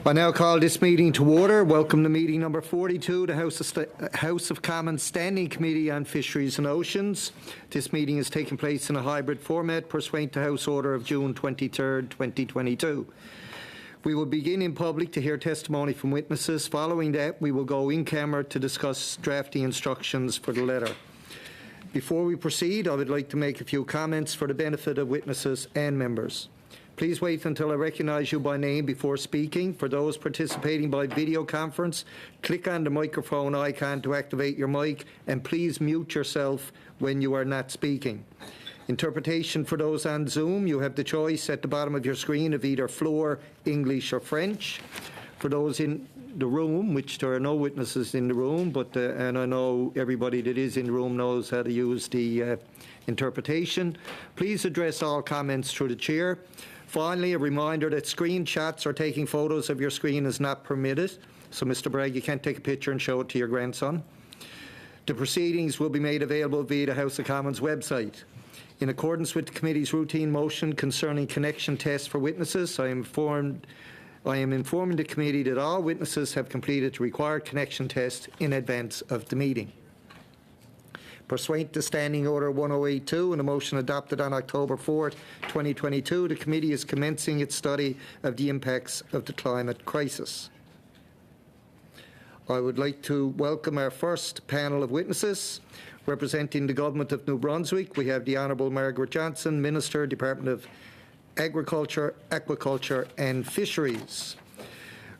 I now call this meeting to order. Welcome to meeting number 42, the House of Commons Standing Committee on Fisheries and Oceans. This meeting is taking place in a hybrid format pursuant to House Order of June 23, 2022. We will begin in public to hear testimony from witnesses. Following that, we will go in camera to discuss drafting instructions for the letter. Before we proceed, I would like to make a few comments for the benefit of witnesses and members. Please wait until I recognise you by name before speaking. For those participating by video conference, click on the microphone icon to activate your mic, and please mute yourself when you are not speaking. Interpretation for those on Zoom, you have the choice at the bottom of your screen of either Floor, English or French. For those in the room, which there are no witnesses in the room, but and I know everybody that is in the room knows how to use the interpretation, please address all comments through the chair. Finally, a reminder that screenshots or taking photos of your screen is not permitted. So, Mr. Bragg, you can't take a picture and show it to your grandson. The proceedings will be made available via the House of Commons website. In accordance with the committee's routine motion concerning connection tests for witnesses, I am informing the committee that all witnesses have completed the required connection test in advance of the meeting. Pursuant to Standing Order 1082 and a motion adopted on October 4, 2022, the committee is commencing its study of the impacts of the climate crisis. I would like to welcome our first panel of witnesses. Representing the Government of New Brunswick, we have the Honourable Margaret Johnson, Minister, Department of Agriculture, Aquaculture and Fisheries.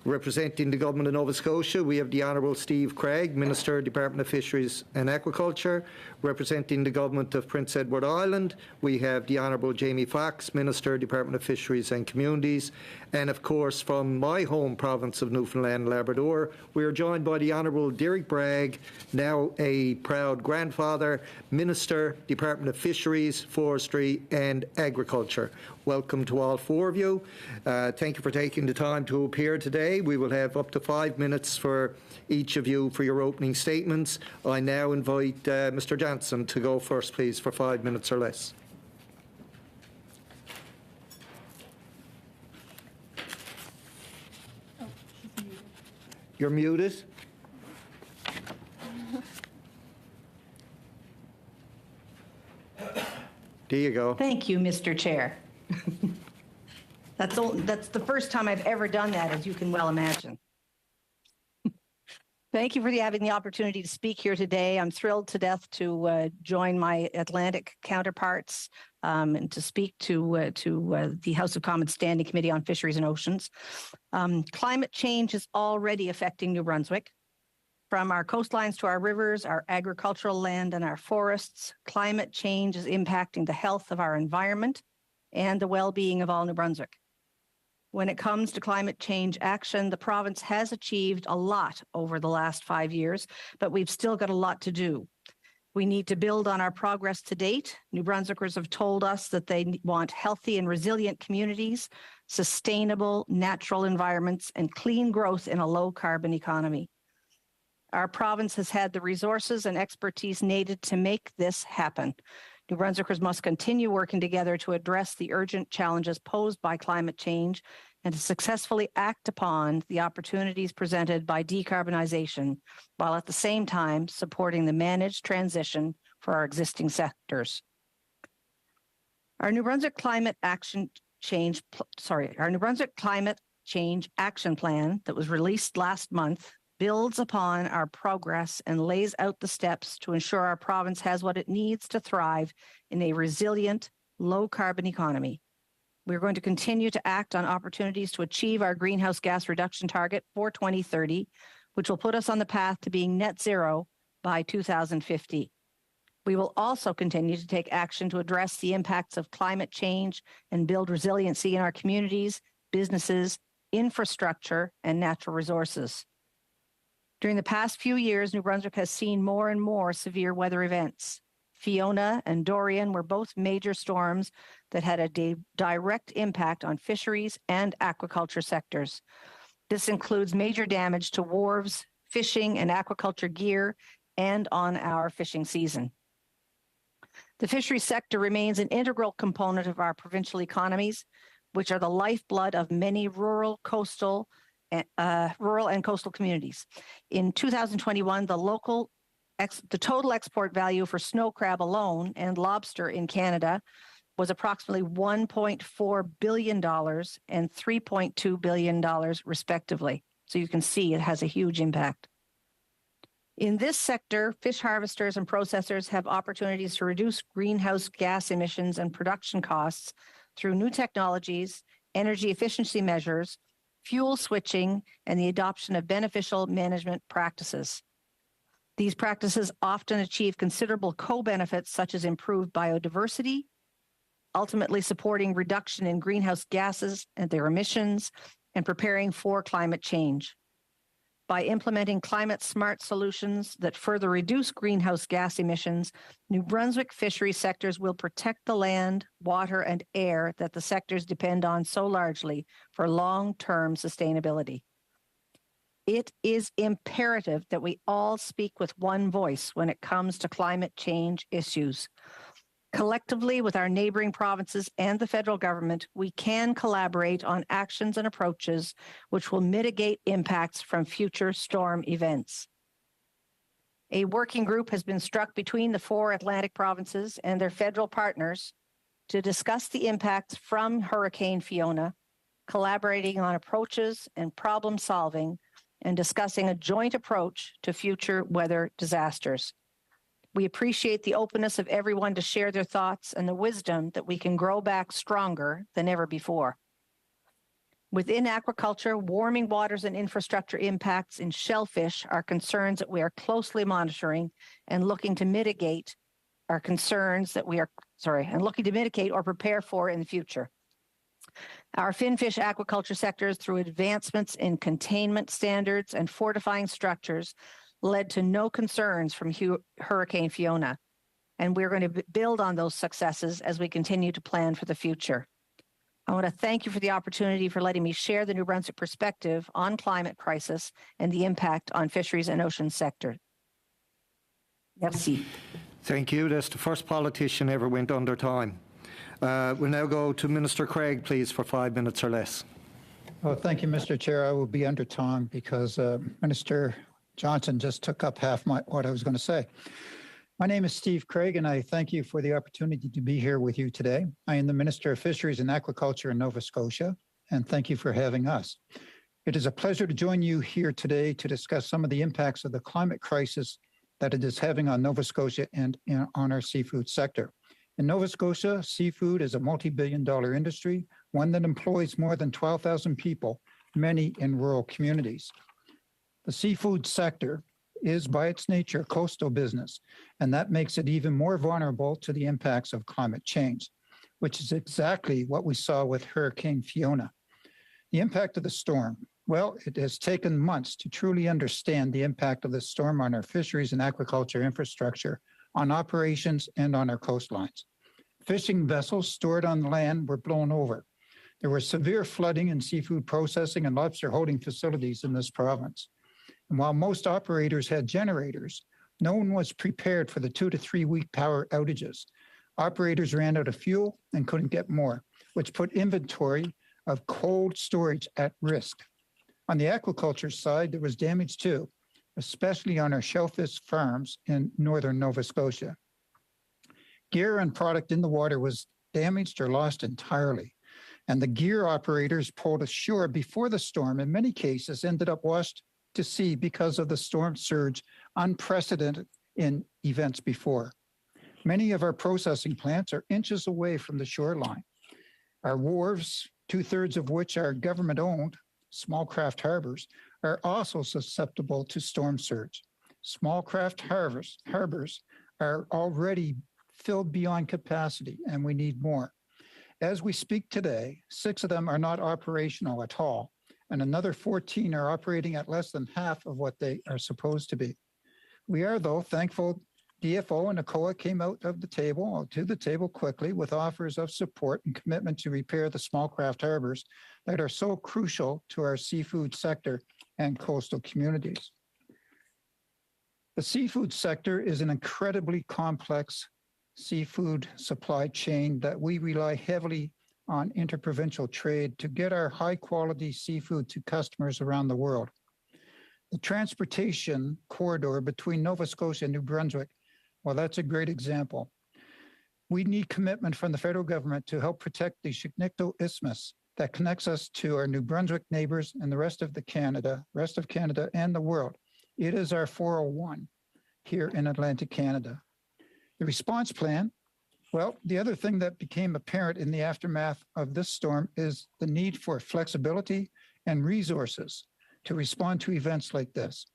Representing the Government of Nova Scotia, we have the Honourable Steve Craig, Minister, Department of Fisheries and Aquaculture. Representing the Government of Prince Edward Island, we have the Honourable Jamie Fox, Minister, Department of Fisheries and Communities. And of course, from my home province of Newfoundland and Labrador, we are joined by the Honourable Derek Bragg, now a proud grandfather, Minister, Department of Fisheries, Forestry and Agriculture. Welcome to all four of you. Thank you for taking the time to appear today. We will have up to 5 minutes for each of you for your opening statements. I now invite Mr. Johnson to go first, please, for 5 minutes or less. You're muted. There you go. Thank you, Mr. Chair. That's the first time I've ever done that, as you can well imagine. Thank you for having the opportunity to speak here today. I'm thrilled to death to join my Atlantic counterparts and to speak to the House of Commons Standing Committee on Fisheries and Oceans. Climate change is already affecting New Brunswick. From our coastlines to our rivers, our agricultural land and our forests, climate change is impacting the health of our environment and the well-being of all New Brunswick. When it comes to climate change action, the province has achieved a lot over the last 5 years, but we've still got a lot to do. We need to build on our progress to date. New Brunswickers have told us that they want healthy and resilient communities, sustainable natural environments, and clean growth in a low-carbon economy. Our province has had the resources and expertise needed to make this happen. New Brunswickers must continue working together to address the urgent challenges posed by climate change and to successfully act upon the opportunities presented by decarbonization, while at the same time supporting the managed transition for our existing sectors. Our New Brunswick Climate Change Action Plan that was released last month builds upon our progress and lays out the steps to ensure our province has what it needs to thrive in a resilient, low-carbon economy. We're going to continue to act on opportunities to achieve our greenhouse gas reduction target for 2030, which will put us on the path to being net zero by 2050. We will also continue to take action to address the impacts of climate change and build resiliency in our communities, businesses, infrastructure, and natural resources. During the past few years, New Brunswick has seen more and more severe weather events. Fiona and Dorian were both major storms that had a direct impact on fisheries and aquaculture sectors. This includes major damage to wharves, fishing and aquaculture gear, and on our fishing season. The fisheries sector remains an integral component of our provincial economies, which are the lifeblood of many rural, coastal, rural and coastal communities. In 2021, the total export value for snow crab alone and lobster in Canada was approximately $1.4 billion and $3.2 billion, respectively. So you can see it has a huge impact. In this sector, fish harvesters and processors have opportunities to reduce greenhouse gas emissions and production costs through new technologies, energy efficiency measures, fuel switching, and the adoption of beneficial management practices. These practices often achieve considerable co-benefits such as improved biodiversity, ultimately supporting reduction in greenhouse gases and their emissions, and preparing for climate change. By implementing climate-smart solutions that further reduce greenhouse gas emissions, New Brunswick fishery sectors will protect the land, water, and air that the sectors depend on so largely for long-term sustainability. It is imperative that we all speak with one voice when it comes to climate change issues. Collectively, with our neighboring provinces and the federal government, we can collaborate on actions and approaches which will mitigate impacts from future storm events. A working group has been struck between the 4 Atlantic provinces and their federal partners to discuss the impacts from Hurricane Fiona, collaborating on approaches and problem solving, and discussing a joint approach to future weather disasters. We appreciate the openness of everyone to share their thoughts and the wisdom that we can grow back stronger than ever before. Within aquaculture, warming waters and infrastructure impacts in shellfish are concerns that we are closely monitoring and looking to mitigate or prepare for in the future. Our finfish aquaculture sectors, through advancements in containment standards and fortifying structures, led to no concerns from Hurricane Fiona, and we're going to build on those successes as we continue to plan for the future. I want to thank you for the opportunity for letting me share the New Brunswick perspective on climate crisis and the impact on fisheries and ocean sector. Merci. Thank you. That's the first politician ever went under time. We'll now go to Minister Craig, please, for 5 minutes or less. Oh, thank you, Mr. Chair. I will be under time because Minister Johnson just took up half what I was going to say. My name is Steve Craig, and I thank you for the opportunity to be here with you today. I am the Minister of Fisheries and Aquaculture in Nova Scotia, and thank you for having us. It is a pleasure to join you here today to discuss some of the impacts of the climate crisis that it is having on Nova Scotia and on our seafood sector. In Nova Scotia, seafood is a multi-billion-dollar industry, one that employs more than 12,000 people, many in rural communities. The seafood sector is by its nature a coastal business, and that makes it even more vulnerable to the impacts of climate change, which is exactly what we saw with Hurricane Fiona. The impact of the storm. Well, it has taken months to truly understand the impact of the storm on our fisheries and aquaculture infrastructure, on operations, and on our coastlines. Fishing vessels stored on land were blown over. There was severe flooding in seafood processing and lobster holding facilities in this province. And while most operators had generators, no one was prepared for the 2 to 3 week power outages. Operators ran out of fuel and couldn't get more, which put inventory of cold storage at risk. On the aquaculture side, there was damage too, especially on our shellfish farms in northern Nova Scotia. Gear and product in the water was damaged or lost entirely, and the gear operators pulled ashore before the storm, in many cases ended up washed to sea because of the storm surge, unprecedented in events before. Many of our processing plants are inches away from the shoreline. Our wharves, 2/3 of which are government-owned, small craft harbors, are also susceptible to storm surge. Small craft harbors are already filled beyond capacity, and we need more. As we speak today, 6 of them are not operational at all, and another 14 are operating at less than half of what they are supposed to be. We are, though, thankful DFO and ACOA came to the table quickly with offers of support and commitment to repair the small craft harbors that are so crucial to our seafood sector and coastal communities. The seafood sector is an incredibly complex seafood supply chain that we rely heavily on interprovincial trade to get our high-quality seafood to customers around the world. The transportation corridor between Nova Scotia and New Brunswick, well, that's a great example. We need commitment from the federal government to help protect the Chignecto Isthmus that connects us to our New Brunswick neighbors and the rest of Canada and the world. It is our 401 here in Atlantic Canada. The response plan, well, the other thing that became apparent in the aftermath of this storm is the need for flexibility and resources to respond to events like this,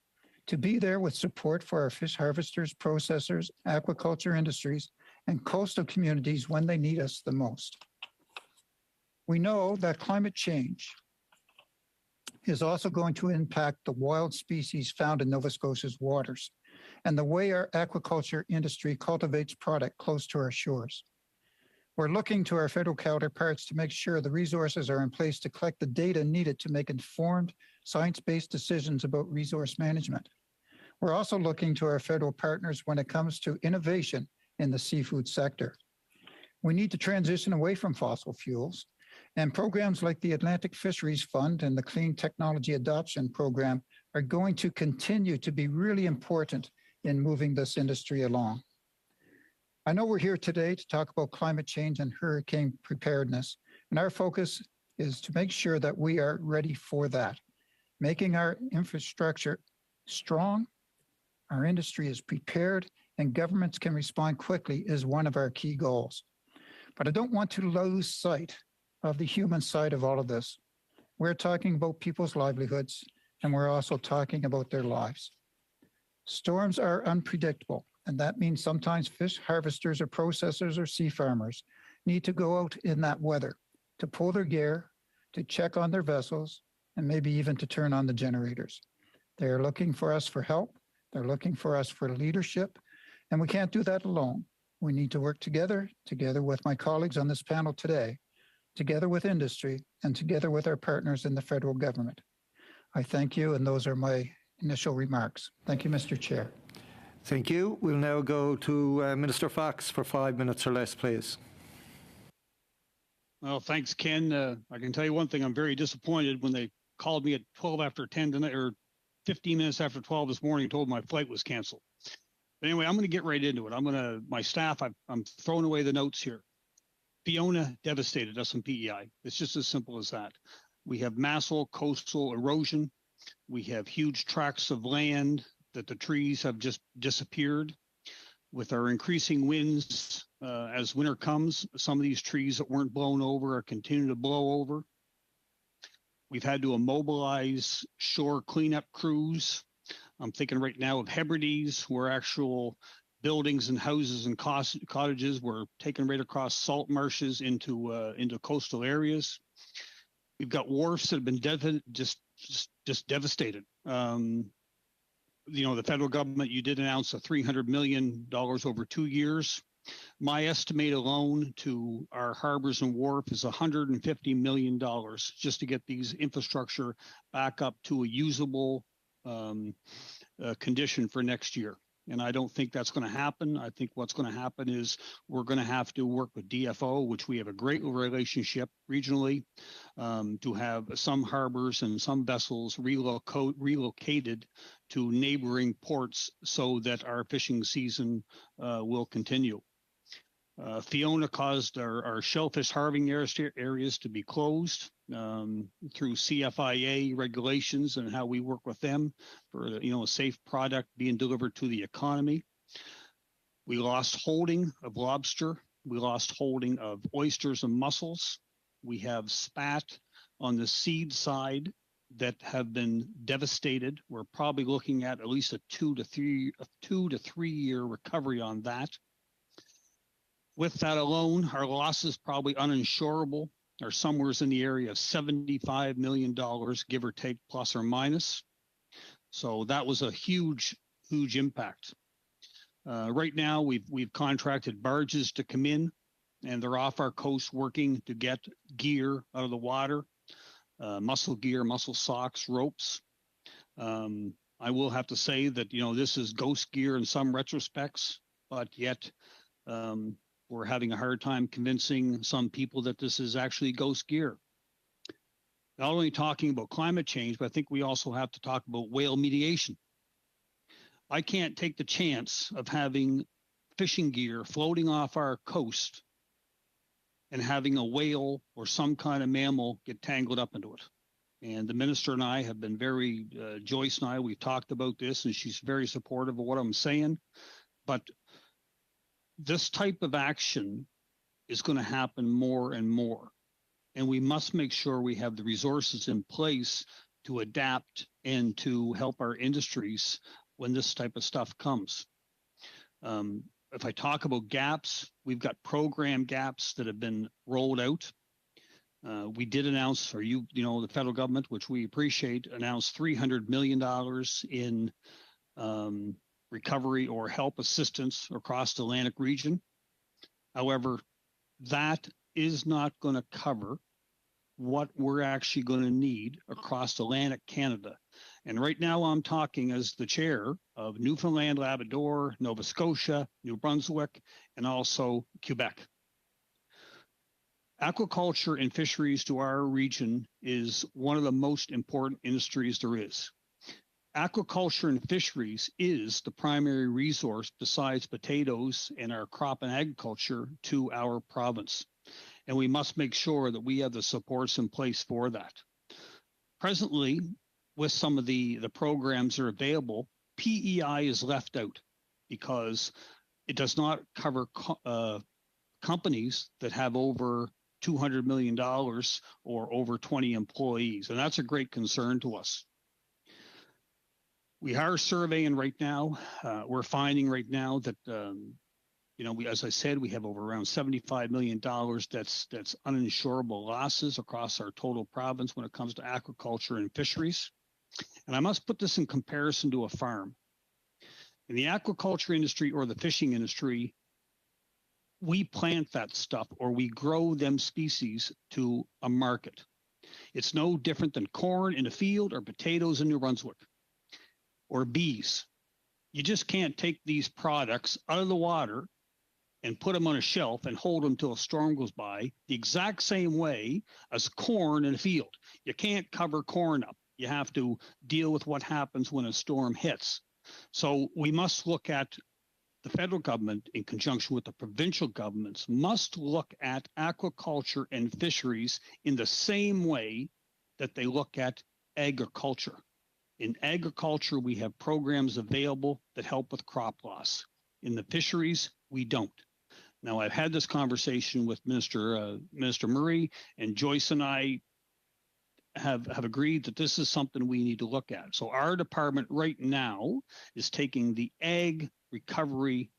to be there with support for our fish harvesters, processors, aquaculture industries, and coastal communities when they need us the most. We know that climate change is also going to impact the wild species found in Nova Scotia's waters and the way our aquaculture industry cultivates product close to our shores. We're looking to our federal counterparts to make sure the resources are in place to collect the data needed to make informed, science-based decisions about resource management. We're also looking to our federal partners when it comes to innovation in the seafood sector. We need to transition away from fossil fuels, and programs like the Atlantic Fisheries Fund and the Clean Technology Adoption Program are going to continue to be really important in moving this industry along. I know we're here today to talk about climate change and hurricane preparedness, and our focus is to make sure that we are ready for that. Making our infrastructure strong, our industry is prepared, and governments can respond quickly is one of our key goals. But I don't want to lose sight of the human side of all of this. We're talking about people's livelihoods, and we're also talking about their lives. Storms are unpredictable, and that means sometimes fish harvesters or processors or sea farmers need to go out in that weather to pull their gear, to check on their vessels, and maybe even to turn on the generators. They're looking for us for help. They're looking for us for leadership, and we can't do that alone. We need to work together with my colleagues on this panel today, together with industry, and together with our partners in the federal government. I thank you, and those are my initial remarks. Thank you, Mr. Chair. Thank you. We'll now go to Minister Fox for 5 minutes or less, please. Well, thanks, Ken. I can tell you one thing. I'm very disappointed when they called me at 12 after 10 tonight, or 15 minutes after 12 this morning, and told my flight was canceled. But anyway, I'm going to get right into it. My staff, I'm throwing away the notes here. Fiona devastated us in PEI. It's just as simple as that. We have massive coastal erosion. We have huge tracts of land that the trees have just disappeared. With our increasing winds, as winter comes, some of these trees that weren't blown over are continuing to blow over. We've had to immobilize shore cleanup crews. I'm thinking right now of Hebrides, where actual buildings and houses and cottages were taken right across salt marshes into coastal areas. We've got wharfs that have been just devastated. The federal government, you did announce a $300 million over 2 years. My estimate alone to our harbors and wharf is $150 million just to get these infrastructure back up to a usable condition for next year. And I don't think that's going to happen. I think what's going to happen is we're going to have to work with DFO, which we have a great relationship regionally, to have some harbors and some vessels relocated to neighboring ports so that our fishing season will continue. Fiona caused our shellfish harvesting areas to be closed through CFIA regulations and how we work with them for a safe product being delivered to the economy. We lost holding of lobster. We lost holding of oysters and mussels. We have spat on the seed side that have been devastated. We're probably looking at least a 2 to 3 year recovery on that. With that alone, our losses probably uninsurable are somewhere in the area of $75 million, give or take, plus or minus. So that was a huge impact. Right now, we've contracted barges to come in, and they're off our coast working to get gear out of the water, mussel gear, mussel socks, ropes. I will have to say that this is ghost gear in some retrospects, but yet We're having a hard time convincing some people that this is actually ghost gear. Not only talking about climate change, but I think we also have to talk about whale mediation. I can't take the chance of having fishing gear floating off our coast and having a whale or some kind of mammal get tangled up into it. And the minister and I have been Joyce and I, we've talked about this, and she's very supportive of what I'm saying. But this type of action is going to happen more and more. And we must make sure we have the resources in place to adapt and to help our industries when this type of stuff comes. If I talk about gaps, we've got program gaps that have been rolled out. We did announce, the federal government, which we appreciate, announced $300 million in recovery or help assistance across the Atlantic region. However, that is not going to cover what we're actually going to need across Atlantic Canada. And right now I'm talking as the chair of Newfoundland, Labrador, Nova Scotia, New Brunswick, and also Quebec. Aquaculture and fisheries to our region is one of the most important industries there is. Aquaculture and fisheries is the primary resource besides potatoes and our crop and agriculture to our province. And we must make sure that we have the supports in place for that. Presently, with some of the programs that are available, PEI is left out because it does not cover companies that have over $200 million or over 20 employees. And that's a great concern to us. We are surveying right now. We're finding right now that, as I said, we have over around $75 million that's uninsurable losses across our total province when it comes to aquaculture and fisheries. And I must put this in comparison to a farm. In the aquaculture industry or the fishing industry, we plant that stuff or we grow them species to a market. It's no different than corn in a field or potatoes in New Brunswick or bees. You just can't take these products out of the water and put them on a shelf and hold them till a storm goes by the exact same way as corn in a field. You can't cover corn up. You have to deal with what happens when a storm hits. So we must look at the federal government in conjunction with the provincial governments must look at aquaculture and fisheries in the same way that they look at agriculture. In agriculture, we have programs available that help with crop loss. In the fisheries, we don't. Now, I've had this conversation with Minister Murray, and Joyce and I have agreed that this is something we need to look at. So our department right now is taking the ag recovery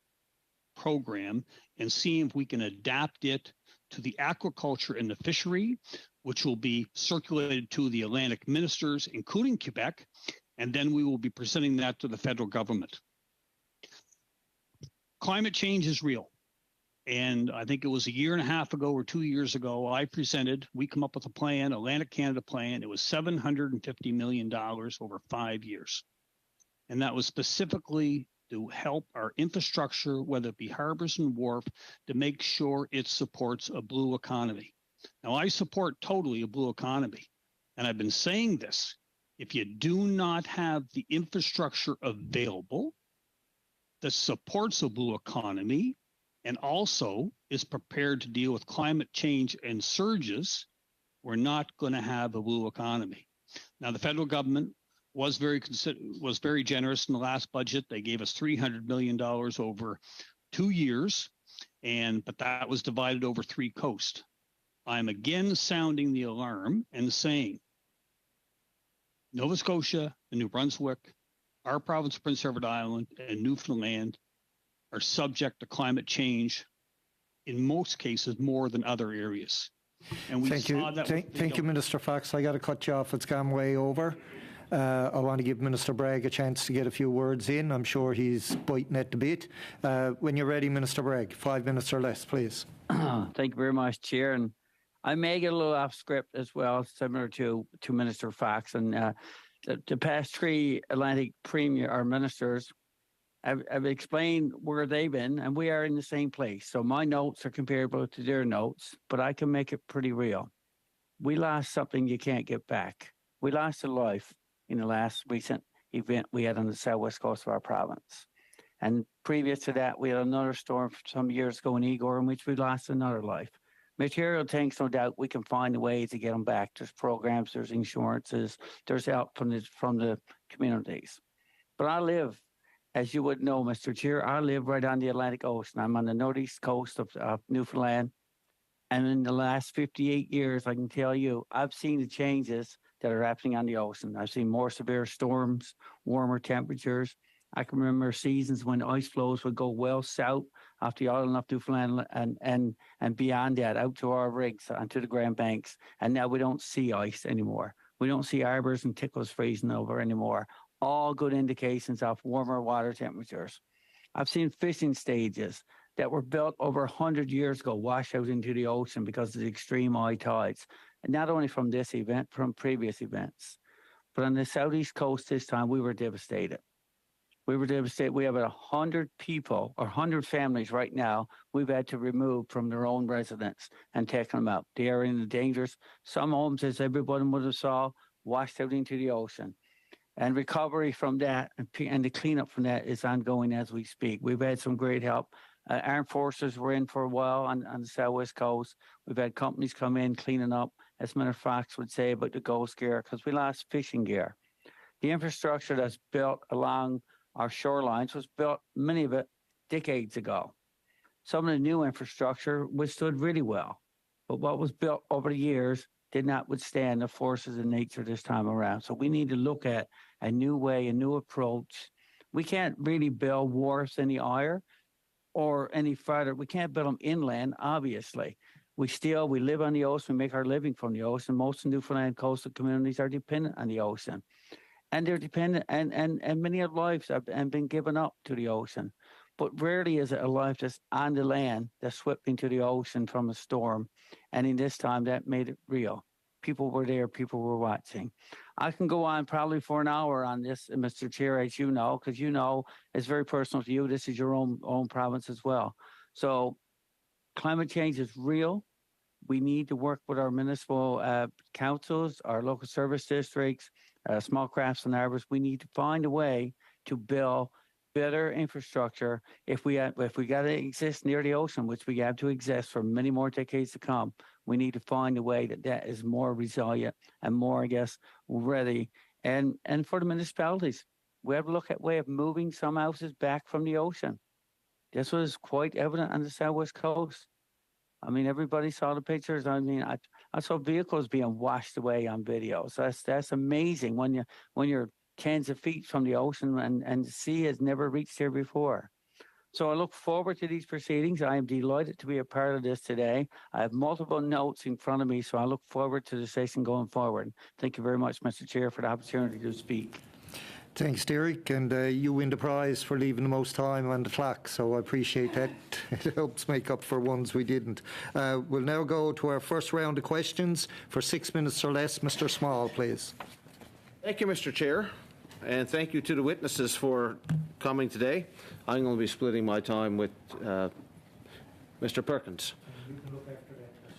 program and seeing if we can adapt it to the aquaculture and the fishery, which will be circulated to the Atlantic ministers, including Quebec, and then we will be presenting that to the federal government. Climate change is real. And I think it was a year and a half ago or 2 years ago, we come up with a plan, Atlantic Canada plan. It was $750 million over 5 years. And that was specifically to help our infrastructure, whether it be harbors and wharf, to make sure it supports a blue economy. Now, I support totally a blue economy. And I've been saying this, if you do not have the infrastructure available that supports a blue economy, and also is prepared to deal with climate change and surges, we're not going to have a blue economy. Now, the federal government was very generous in the last budget. They gave us $300 million over 2 years, but that was divided over 3 coasts. I'm again sounding the alarm and saying Nova Scotia and New Brunswick, our province of Prince Edward Island, and Newfoundland are subject to climate change in most cases more than other areas. And we saw that. Thank you, Minister Fox. I got to cut you off. It's gone way over. I want to give Minister Bragg a chance to get a few words in. I'm sure he's biting at the bit. When you're ready, Minister Bragg, 5 minutes or less, please. Thank you very much, Chair. And I may get a little off script as well, similar to Minister Fox. And the past 3 Atlantic Premier or ministers I've explained where they've been, and we are in the same place. So my notes are comparable to their notes, but I can make it pretty real. We lost something you can't get back. We lost a life in the last recent event we had on the southwest coast of our province. And previous to that, we had another storm some years ago in Igor, in which we lost another life. Material tanks, no doubt, we can find a way to get them back. There's programs, there's insurances, there's help from the communities. But I live, as you would know, Mr. Chair, I live right on the Atlantic Ocean. I'm on the northeast coast of Newfoundland. And in the last 58 years, I can tell you, I've seen the changes that are happening on the ocean. I've seen more severe storms, warmer temperatures. I can remember seasons when ice flows would go well south off the island of Newfoundland and beyond that, out to our rigs, onto the Grand Banks. And now we don't see ice anymore. We don't see arbors and tickles freezing over anymore. All good indications of warmer water temperatures. I've seen fishing stages that were built over 100 years ago wash out into the ocean because of the extreme high tides. And not only from this event, from previous events. But on the southeast coast this time, we were devastated. We were devastated. We have 100 people or 100 families right now we've had to remove from their own residence and take them out. They are in the dangers. Some homes, as everybody would have saw, washed out into the ocean. And recovery from that and the cleanup from that is ongoing as we speak. We've had some great help. Armed forces were in for a while on the southwest coast. We've had companies come in cleaning up, as Minister Fox would say about the ghost gear, because we lost fishing gear. The infrastructure that's built along our shorelines was built, many of it, decades ago. Some of the new infrastructure withstood really well, but what was built over the years did not withstand the forces of nature this time around. So we need to look at a new way, a new approach. We can't really build wharves any higher or any further. We can't build them inland, obviously. We live on the ocean, we make our living from the ocean. Most Newfoundland coastal communities are dependent on the ocean. And they're dependent, and many of lives have been given up to the ocean. But rarely is it a life that's on the land that's swept into the ocean from a storm. And in this time, that made it real. People were there, people were watching. I can go on probably for an hour on this, Mr. Chair, as you know, because you know it's very personal to you. This is your own province as well. So climate change is real. We need to work with our municipal councils, our local service districts, small crafts and harbors. We need to find a way to build better infrastructure. If we got to exist near the ocean, which we have to exist for many more decades to come, we need to find a way that is more resilient and more, I guess, ready. And for the municipalities, we have to look at a way of moving some houses back from the ocean. This was quite evident on the southwest coast. I mean, everybody saw the pictures. I mean, I saw vehicles being washed away on videos. That's amazing when you're tens of feet from the ocean and the sea has never reached here before. So I look forward to these proceedings. I am delighted to be a part of this today. I have multiple notes in front of me, so I look forward to the session going forward. Thank you very much, Mr. Chair, for the opportunity to speak. Thanks, Derek, and you win the prize for leaving the most time on the clock, so I appreciate that. It helps make up for ones we didn't. We'll now go to our first round of questions for 6 minutes or less. Mr. Small, please. Thank you, Mr. Chair, and thank you to the witnesses for coming today. I'm going to be splitting my time with Mr. Perkins.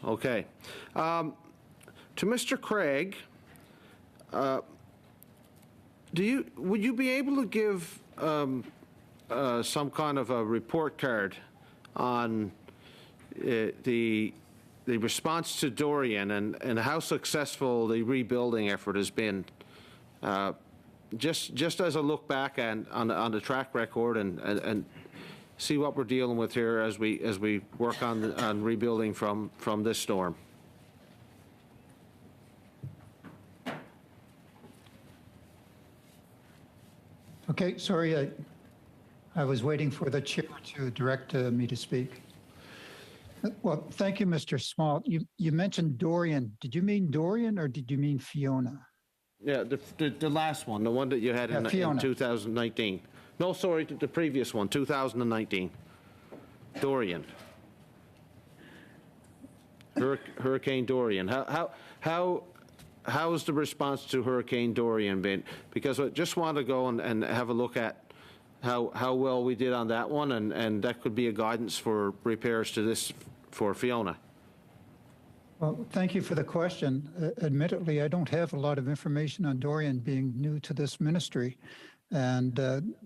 Okay. To Mr. Craig, would you be able to give some kind of a report card on the response to Dorian and how successful the rebuilding effort has been? Just as a look back on the track record and see what we're dealing with here as we work on rebuilding from this storm. Okay, sorry, I was waiting for the chair to direct me to speak. Well, thank you, Mr. Small. You mentioned Dorian. Did you mean Dorian or did you mean Fiona? Yeah, the last one, the one that you had in 2019. No, sorry, the previous one, 2019. Dorian. Hurricane Dorian. How's the response to Hurricane Dorian been? Because I just want to go and have a look at how well we did on that one, and that could be a guidance for repairs to this for Fiona. Well, thank you for the question. Admittedly, I don't have a lot of information on Dorian being new to this ministry. And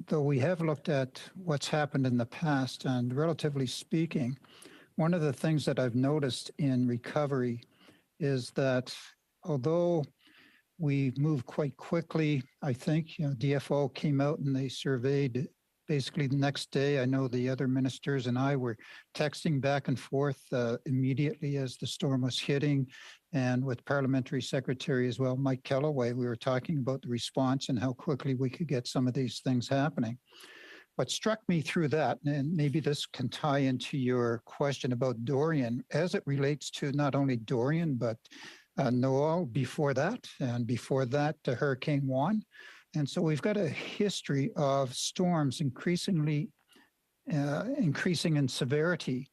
though we have looked at what's happened in the past, and relatively speaking, one of the things that I've noticed in recovery is that although we moved quite quickly, I think, DFO came out and they surveyed basically the next day. I know the other ministers and I were texting back and forth immediately as the storm was hitting, and with Parliamentary Secretary as well, Mike Kellaway, we were talking about the response and how quickly we could get some of these things happening. What struck me through that, and maybe this can tie into your question about Dorian, as it relates to not only Dorian, but Noel before that, and before that, Hurricane Juan. And so we've got a history of storms increasing in severity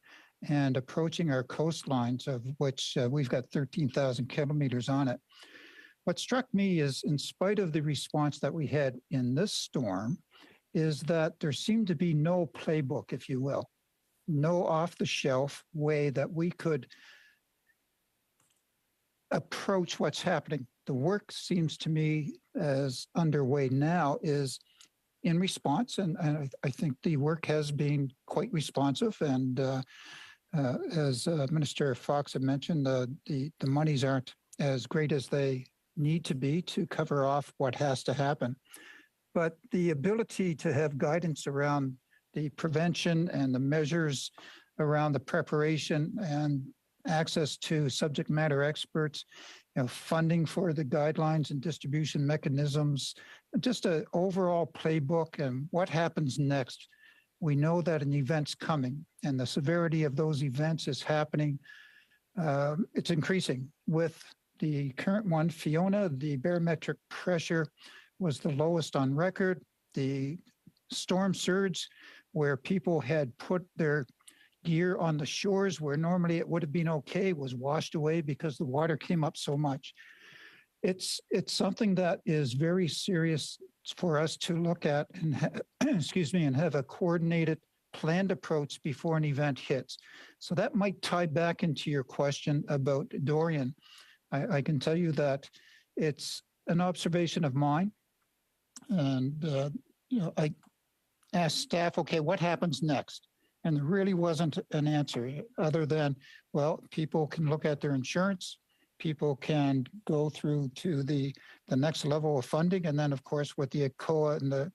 and approaching our coastlines, of which we've got 13,000 kilometers on it. What struck me is, in spite of the response that we had in this storm, is that there seemed to be no playbook, if you will, no off-the-shelf way that we could approach what's happening. The work seems to me as underway now is in response, and I think the work has been quite responsive. And as Minister Fox had mentioned, the monies aren't as great as they need to be to cover off what has to happen. But the ability to have guidance around the prevention and the measures around the preparation and access to subject matter experts, funding for the guidelines and distribution mechanisms, just an overall playbook and what happens next. We know that an event's coming, and the severity of those events is happening. It's increasing. With the current one, Fiona, the barometric pressure was the lowest on record. The storm surge, where people had put their gear on the shores where normally it would have been okay, was washed away because the water came up so much. It's something that is very serious for us to look at and and have a coordinated, planned approach before an event hits. So that might tie back into your question about Dorian. I can tell you that it's an observation of mine, and I asked staff, okay, what happens next? And there really wasn't an answer other than, well, people can look at their insurance, people can go through to the next level of funding, and then, of course, with the ECOA and the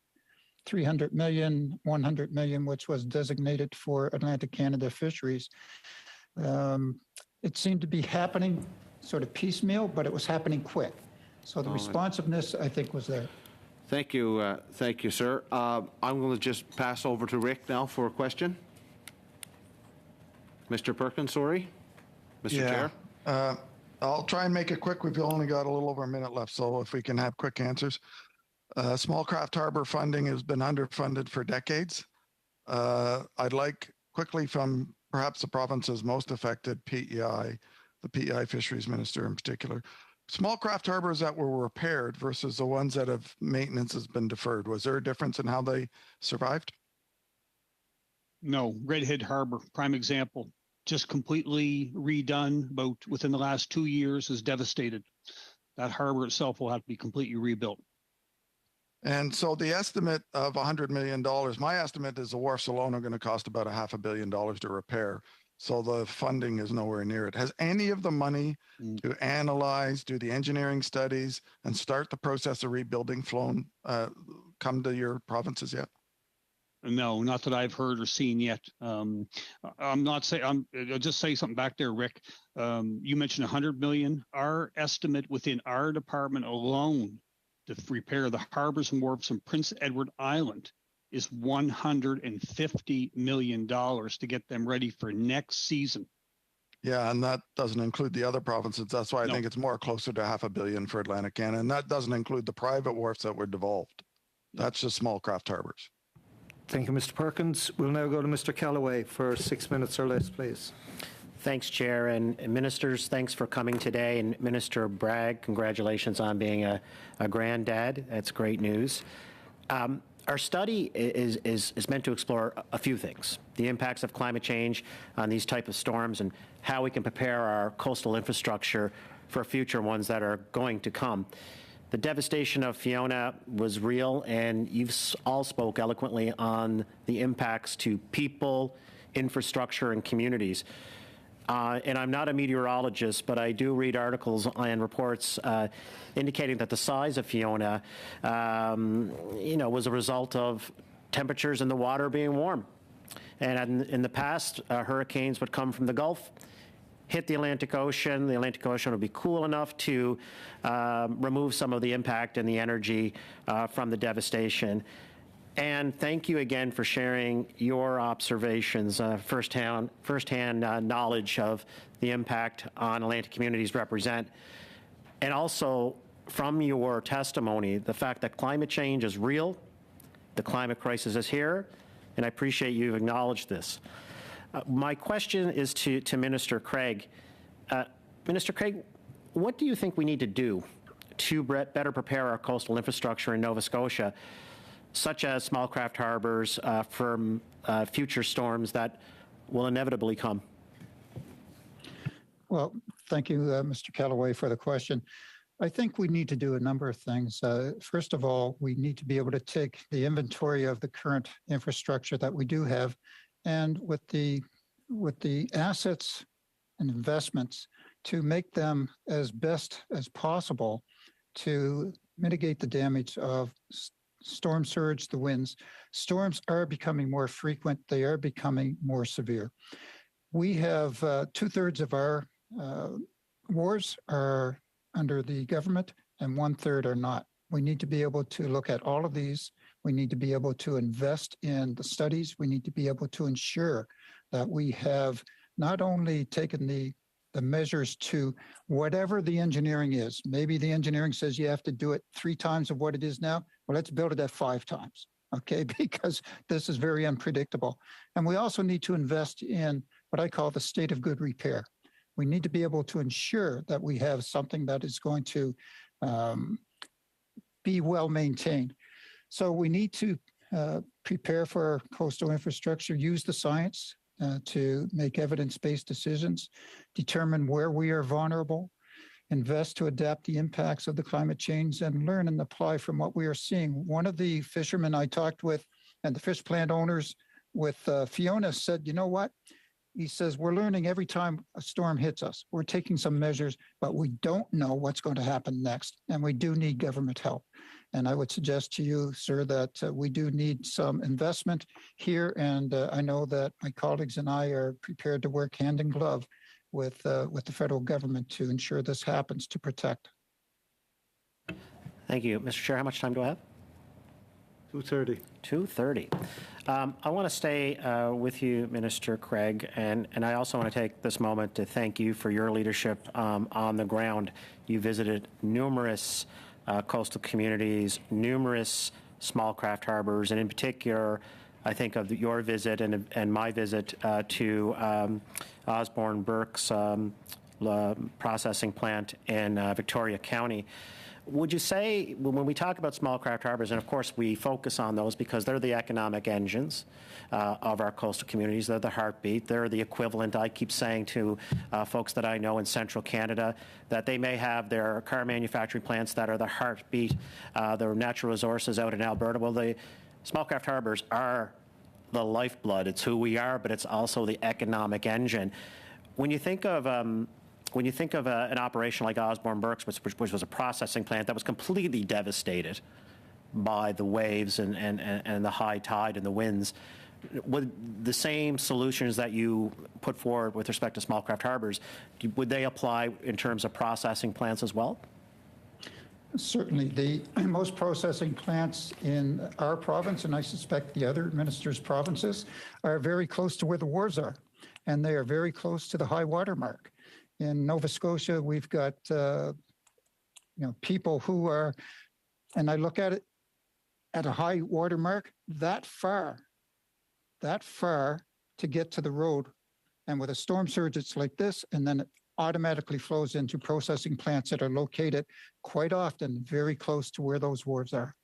300 million, 100 million, which was designated for Atlantic Canada fisheries. It seemed to be happening sort of piecemeal, but it was happening quick. So the responsiveness, I think, was there. Thank you, sir. I'm going to just pass over to Rick now for a question. Mr. Perkins, sorry. Mr. Chair. I'll try and make it quick. We've only got a little over a minute left, so if we can have quick answers. Small craft harbor funding has been underfunded for decades. I'd like quickly from perhaps the provinces most affected, PEI, the PEI fisheries minister in particular. Small craft harbors that were repaired versus the ones that have maintenance has been deferred. Was there a difference in how they survived? No, Redhead Harbor, prime example, just completely redone about within the last 2 years, is devastated. That harbor itself will have to be completely rebuilt. And so the estimate of $100 million, my estimate is the wharfs alone are going to cost about $500 million to repair. So the funding is nowhere near it. Has any of the money to analyze, do the engineering studies, and start the process of rebuilding flown come to your provinces yet? No, not that I've heard or seen yet. I'm not saying. I'll just say something back there, Rick. You mentioned 100 million. Our estimate within our department alone to repair the harbors and wharfs in Prince Edward Island is $150 million to get them ready for next season. Yeah, and that doesn't include the other provinces. That's why I think it's more closer to $500 million for Atlantic Canada, and that doesn't include the private wharfs that were devolved. That's just small craft harbors. Thank you, Mr. Perkins. We'll now go to Mr. Callaway for 6 minutes or less, please. Thanks, Chair. And ministers, thanks for coming today. And Minister Bragg, congratulations on being a granddad. That's great news. Our study is meant to explore a few things: the impacts of climate change on these type of storms and how we can prepare our coastal infrastructure for future ones that are going to come. The devastation of Fiona was real, and you've all spoke eloquently on the impacts to people, infrastructure, and communities. And I'm not a meteorologist, but I do read articles and reports indicating that the size of Fiona, was a result of temperatures in the water being warm. And in the past, hurricanes would come from the Gulf, hit the Atlantic Ocean. The Atlantic Ocean would be cool enough to remove some of the impact and the energy from the devastation. And thank you again for sharing your observations, firsthand knowledge of the impact on Atlantic communities represent. And also from your testimony, the fact that climate change is real, the climate crisis is here, and I appreciate you acknowledged this. My question is to Minister Craig. Minister Craig, what do you think we need to do to better prepare our coastal infrastructure in Nova Scotia, such as small craft harbors, from future storms that will inevitably come? Well, thank you, Mr. Callaway, for the question. I think we need to do a number of things. First of all, we need to be able to take the inventory of the current infrastructure that we do have, and with the assets and investments, to make them as best as possible to mitigate the damage of storm surge, the winds. Storms are becoming more frequent. They are becoming more severe. We have 2/3 of our wars are under the government and 1/3 are not. We need to be able to look at all of these. We need to be able to invest in the studies. We need to be able to ensure that we have not only taken the measures to whatever the engineering is. Maybe the engineering says you have to do it 3 times of what it is now. Well, let's build it at 5 times, okay? Because this is very unpredictable. And we also need to invest in what I call the state of good repair. We need to be able to ensure that we have something that is going to be well maintained. So we need to prepare for our coastal infrastructure, use the science to make evidence-based decisions, determine where we are vulnerable, invest to adapt the impacts of the climate change, and learn and apply from what we are seeing. One of the fishermen I talked with and the fish plant owners with Fiona said, you know what? He says, we're learning every time a storm hits us. We're taking some measures, but we don't know what's going to happen next. And we do need government help. And I would suggest to you, sir, that we do need some investment here. And I know that my colleagues and I are prepared to work hand in glove with the federal government to ensure this happens, to protect. Thank you. Mr. Chair, how much time do I have? 2:30. 2:30. I want to stay with you, Minister Craig, and I also want to take this moment to thank you for your leadership on the ground. You visited numerous coastal communities, numerous small craft harbors, and in particular, I think of your visit and my visit to Osborne Burke's processing plant in Victoria County. Would you say, when we talk about small craft harbors, and of course we focus on those because they're the economic engines of our coastal communities, they're the heartbeat, they're the equivalent, I keep saying to folks that I know in central Canada, that they may have their car manufacturing plants that are the heartbeat, their natural resources out in Alberta. Well, the small craft harbors are the lifeblood. It's who we are, but it's also the economic engine. When you think of an operation like Osborne Burke's, which was a processing plant that was completely devastated by the waves and the high tide and the winds, would the same solutions that you put forward with respect to small craft harbors, would they apply in terms of processing plants as well? Certainly. The most processing plants in our province, and I suspect the other ministers' provinces, are very close to where the wharves are, and they are very close to the high water mark. In Nova Scotia, we've got people who are, and I look at it at a high water mark, that far to get to the road. And with a storm surge, it's like this, and then it automatically flows into processing plants that are located quite often very close to where those wharves are.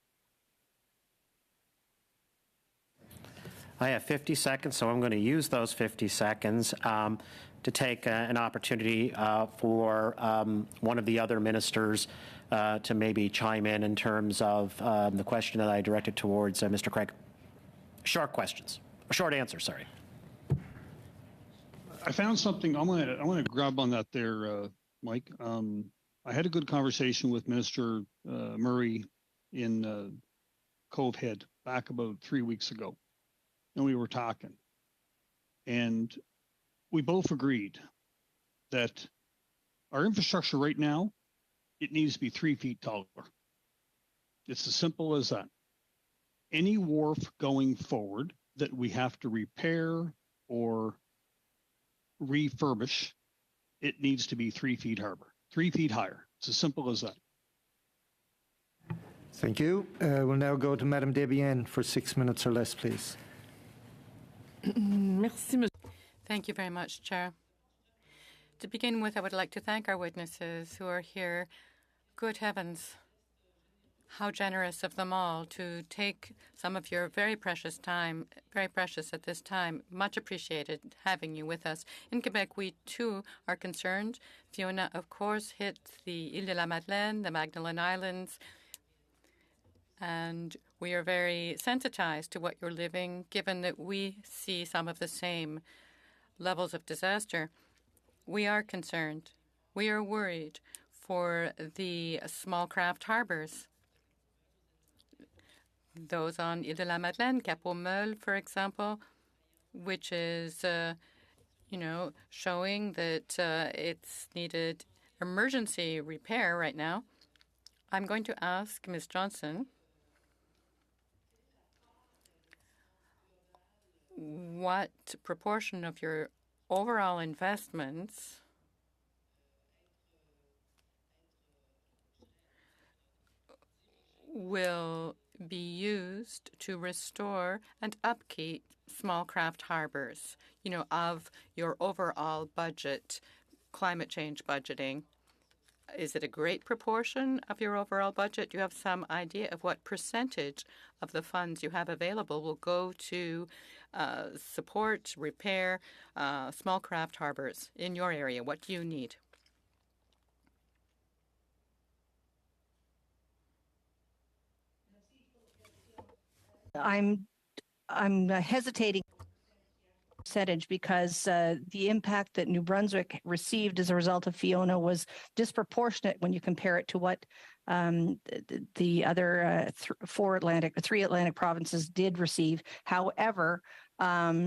I have 50 seconds, so I'm going to use those 50 seconds to take an opportunity for one of the other ministers to maybe chime in terms of the question that I directed towards Mr. Craig. Short questions, short answers, sorry. I found something. I want to grab on that there, Mike. I had a good conversation with Minister Murray in Cove Head back about 3 weeks ago, and we were talking, and we both agreed that our infrastructure right now, it needs to be 3 feet taller. It's as simple as that. Any wharf going forward that we have to repair or refurbish, it needs to be 3 feet harbor, 3 feet higher. It's as simple as that. Thank you. We'll now go to Madame Debienne for 6 minutes or less, please. Thank you very much, Chair. To begin with, I would like to thank our witnesses who are here. Good heavens, how generous of them all to take some of your very precious time, very precious at this time. Much appreciated having you with us. In Quebec, we too are concerned. Fiona, of course, hit the Île de la Madeleine, the Magdalen Islands, and we are very sensitized to what you're living, given that we see some of the same levels of disaster. We are concerned. We are worried for the small craft harbors. Those on Île de la Madeleine, Cap aux Meules, for example, which is, showing that it's needed emergency repair right now. I'm going to ask Ms. Johnson what proportion of your overall investments will be used to restore and upkeep small craft harbors, of your overall budget, climate change budgeting. Is it a great proportion of your overall budget? Do you have some idea of what percentage of the funds you have available will go to support, repair small craft harbors in your area? What do you need? I'm hesitating percentage because the impact that New Brunswick received as a result of Fiona was disproportionate when you compare it to what the other three Atlantic provinces did receive. However, the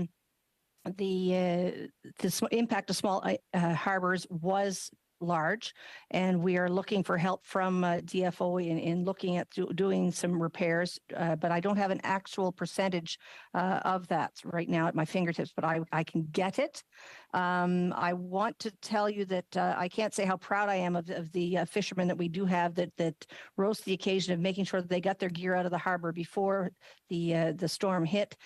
impact of small harbors was large, and we are looking for help from DFO in looking at doing some repairs, but I don't have an actual percentage of that right now at my fingertips, but I can get it. I want to tell you that I can't say how proud I am of the fishermen that we do have that rose to the occasion of making sure that they got their gear out of the harbor before the storm hit.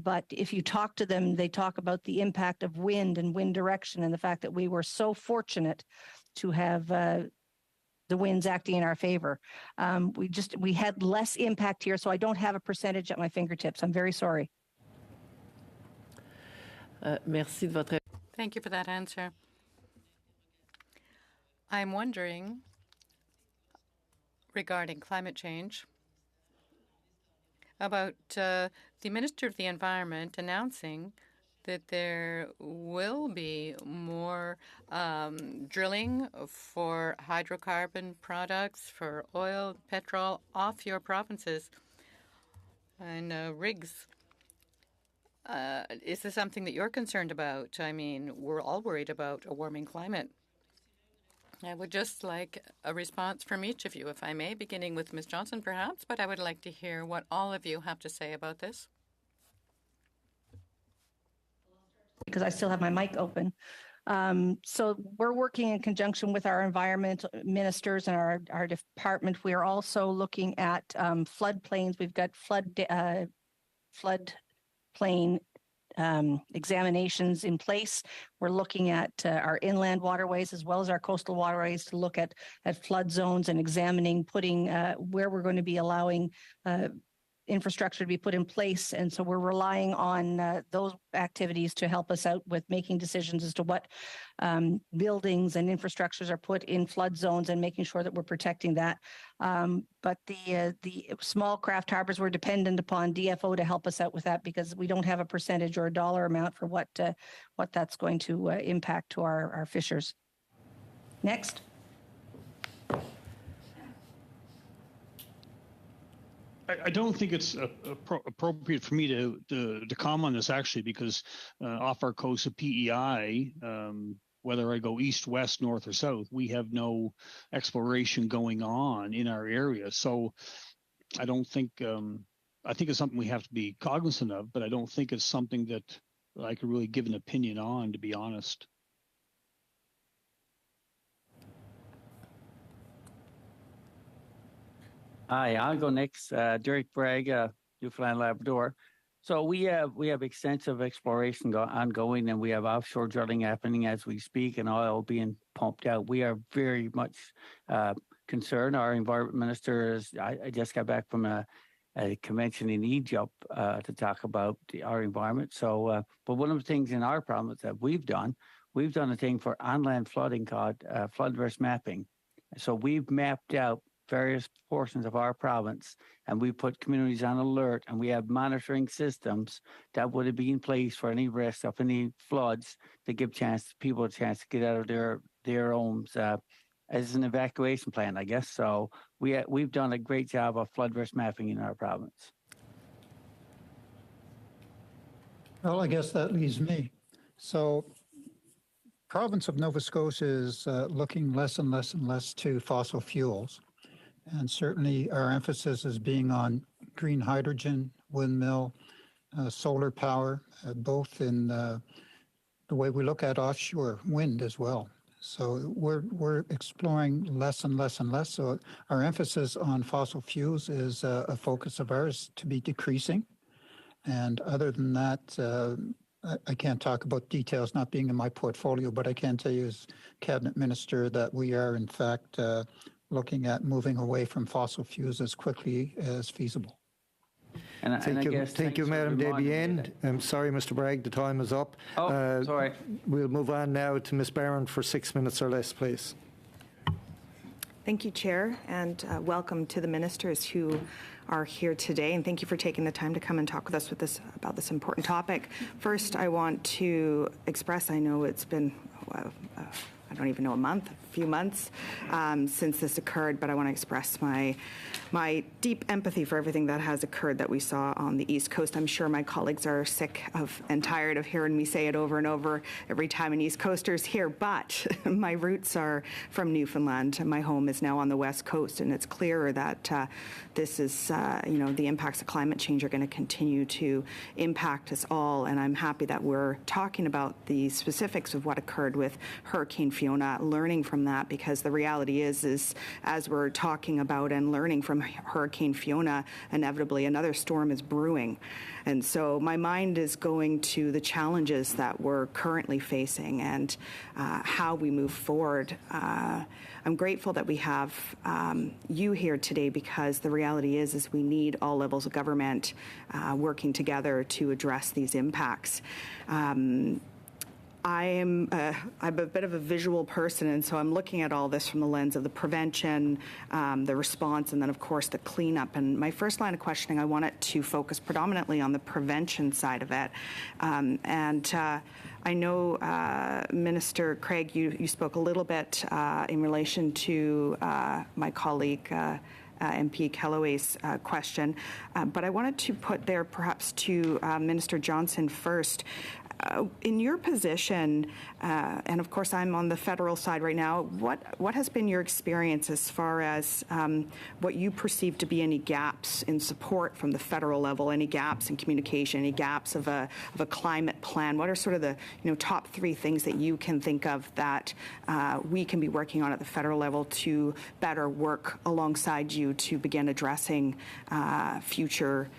But if you talk to them, they talk about the impact of wind and wind direction and the fact that we were so fortunate to have the winds acting in our favor. We had less impact here, so I don't have a percentage at my fingertips. I'm very sorry. Thank you for that answer. I'm wondering, regarding climate change, about the Minister of the Environment announcing that there will be more drilling for hydrocarbon products, for oil, petrol, off your provinces and rigs. Is this something that you're concerned about? I mean, we're all worried about a warming climate. I would just like a response from each of you, if I may, beginning with Ms. Johnson, perhaps, but I would like to hear what all of you have to say about this. Because I still have my mic open. So we're working in conjunction with our environmental ministers and our department. We are also looking at floodplains. We've got floodplain examinations in place. We're looking at our inland waterways as well as our coastal waterways to look at flood zones and examining, putting where we're going to be allowing infrastructure to be put in place. And so we're relying on those activities to help us out with making decisions as to what buildings and infrastructures are put in flood zones and making sure that we're protecting that. But the small craft harbors, we're dependent upon DFO to help us out with that because we don't have a percentage or a dollar amount for what that's going to impact to our fishers. Next. I don't think it's appropriate for me to comment on this actually, because off our coast of PEI, whether I go east, west, north, or south, we have no exploration going on in our area. So I don't think, I think it's something we have to be cognizant of, but I don't think it's something that I could really give an opinion on, to be honest. Hi, I'll go next. Derek Bragg, Newfoundland Labrador. So we have extensive exploration ongoing, and we have offshore drilling happening as we speak, and oil being pumped out. We are very much concerned. Our environment minister is. I just got back from a convention in Egypt to talk about our environment. So, but one of the things in our province that we've done a thing for on-land flooding called flood risk mapping. So we've mapped out various portions of our province, and we put communities on alert, and we have monitoring systems that would be in place for any risk of any floods to give people a chance to get out of their homes as an evacuation plan, I guess. So we've done a great job of flood risk mapping in our province. Well, I guess that leaves me. So province of Nova Scotia is looking less and less and less to fossil fuels. And certainly our emphasis is being on green hydrogen, windmill, solar power, both in the way we look at offshore wind as well. So we're exploring less and less and less. So our emphasis on fossil fuels is a focus of ours to be decreasing. And other than that, I can't talk about details not being in my portfolio, but I can tell you as cabinet minister that we are in fact looking at moving away from fossil fuels as quickly as feasible. Thank you, Madam Debian. I'm sorry, Mr. Bragg, the time is up. Oh, sorry. We'll move on now to Ms. Barron for 6 minutes or less, please. Thank you, Chair, and welcome to the ministers who are here today, and thank you for taking the time to come and talk with us about this important topic. First, I want to express, I know it's been I don't even know, a few months since this occurred, but I want to express my deep empathy for everything that has occurred that we saw on the East Coast. I'm sure my colleagues are sick of and tired of hearing me say it over and over every time an East Coaster's here, but my roots are from Newfoundland. My home is now on the West Coast, and it's clearer that this is, the impacts of climate change are going to continue to impact us all, and I'm happy that we're talking about the specifics of what occurred with Hurricane Fiona, learning from that, because the reality is as we're talking about and learning from Hurricane Fiona, inevitably another storm is brewing. And so my mind is going to the challenges that we're currently facing and how we move forward. I'm grateful that we have you here today, because the reality is we need all levels of government working together to address these impacts. I'm a bit of a visual person, and so I'm looking at all this from the lens of the prevention, the response, and then, of course, the cleanup. And my first line of questioning, I want it to focus predominantly on the prevention side of it. I know, Minister Craig, you spoke a little bit in relation to my colleague, MP Kellaway's question, but I wanted to put there perhaps to Minister Johnson first. In your position, and of course I'm on the federal side right now, what has been your experience as far as what you perceive to be any gaps in support from the federal level, any gaps in communication, any gaps of a climate plan? What are sort of the top three things that you can think of that we can be working on at the federal level to better work alongside you to begin addressing future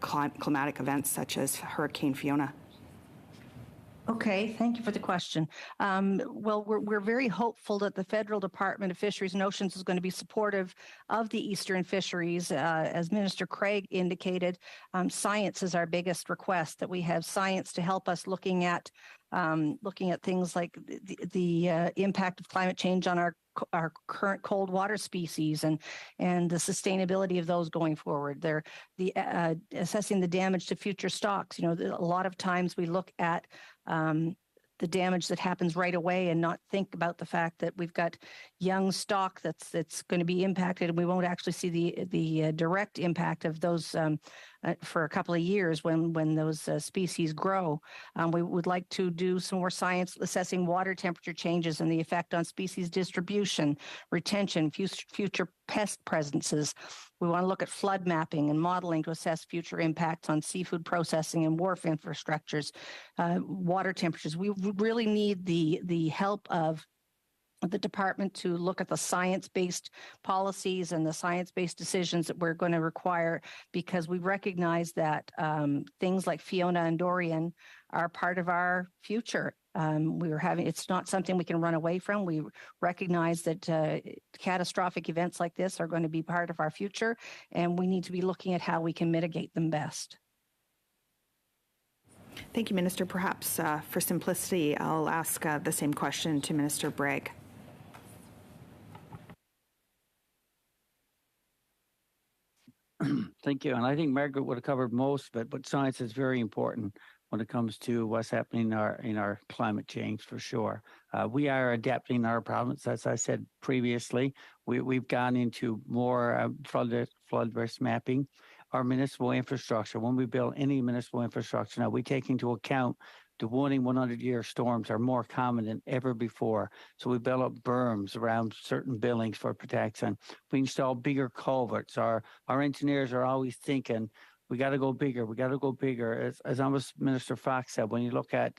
climatic events such as Hurricane Fiona? Okay, thank you for the question. Well, we're very hopeful that the Federal Department of Fisheries and Oceans is going to be supportive of the eastern fisheries. As Minister Craig indicated, science is our biggest request, that we have science to help us looking at things like the impact of climate change on our current cold water species and the sustainability of those going forward. They're assessing the damage to future stocks. You know, a lot of times we look at the damage that happens right away and not think about the fact that we've got young stock that's going to be impacted, and we won't actually see the direct impact of those for a couple of years when those species grow. We would like to do some more science assessing water temperature changes and the effect on species distribution, retention, future pest presences. We want to look at flood mapping and modeling to assess future impacts on seafood processing and wharf infrastructures, water temperatures. We really need the help of the department to look at the science-based policies and the science-based decisions that we're going to require, because we recognize that things like Fiona and Dorian are part of our future. It's not something we can run away from. We recognize that catastrophic events like this are going to be part of our future, and we need to be looking at how we can mitigate them best. Thank you, Minister. Perhaps for simplicity, I'll ask the same question to Minister Bragg. Thank you. And I think Margaret would have covered most of it, but science is very important when it comes to what's happening in our climate change, for sure. We are adapting our province, as I said previously. We've gone into more flood risk mapping. Our municipal infrastructure, when we build any municipal infrastructure now, we take into account the 1 in 100-year storms are more common than ever before. So we build up berms around certain buildings for protection. We install bigger culverts. Our engineers are always thinking, we got to go bigger. We got to go bigger. As almost Minister Fox said, when you look at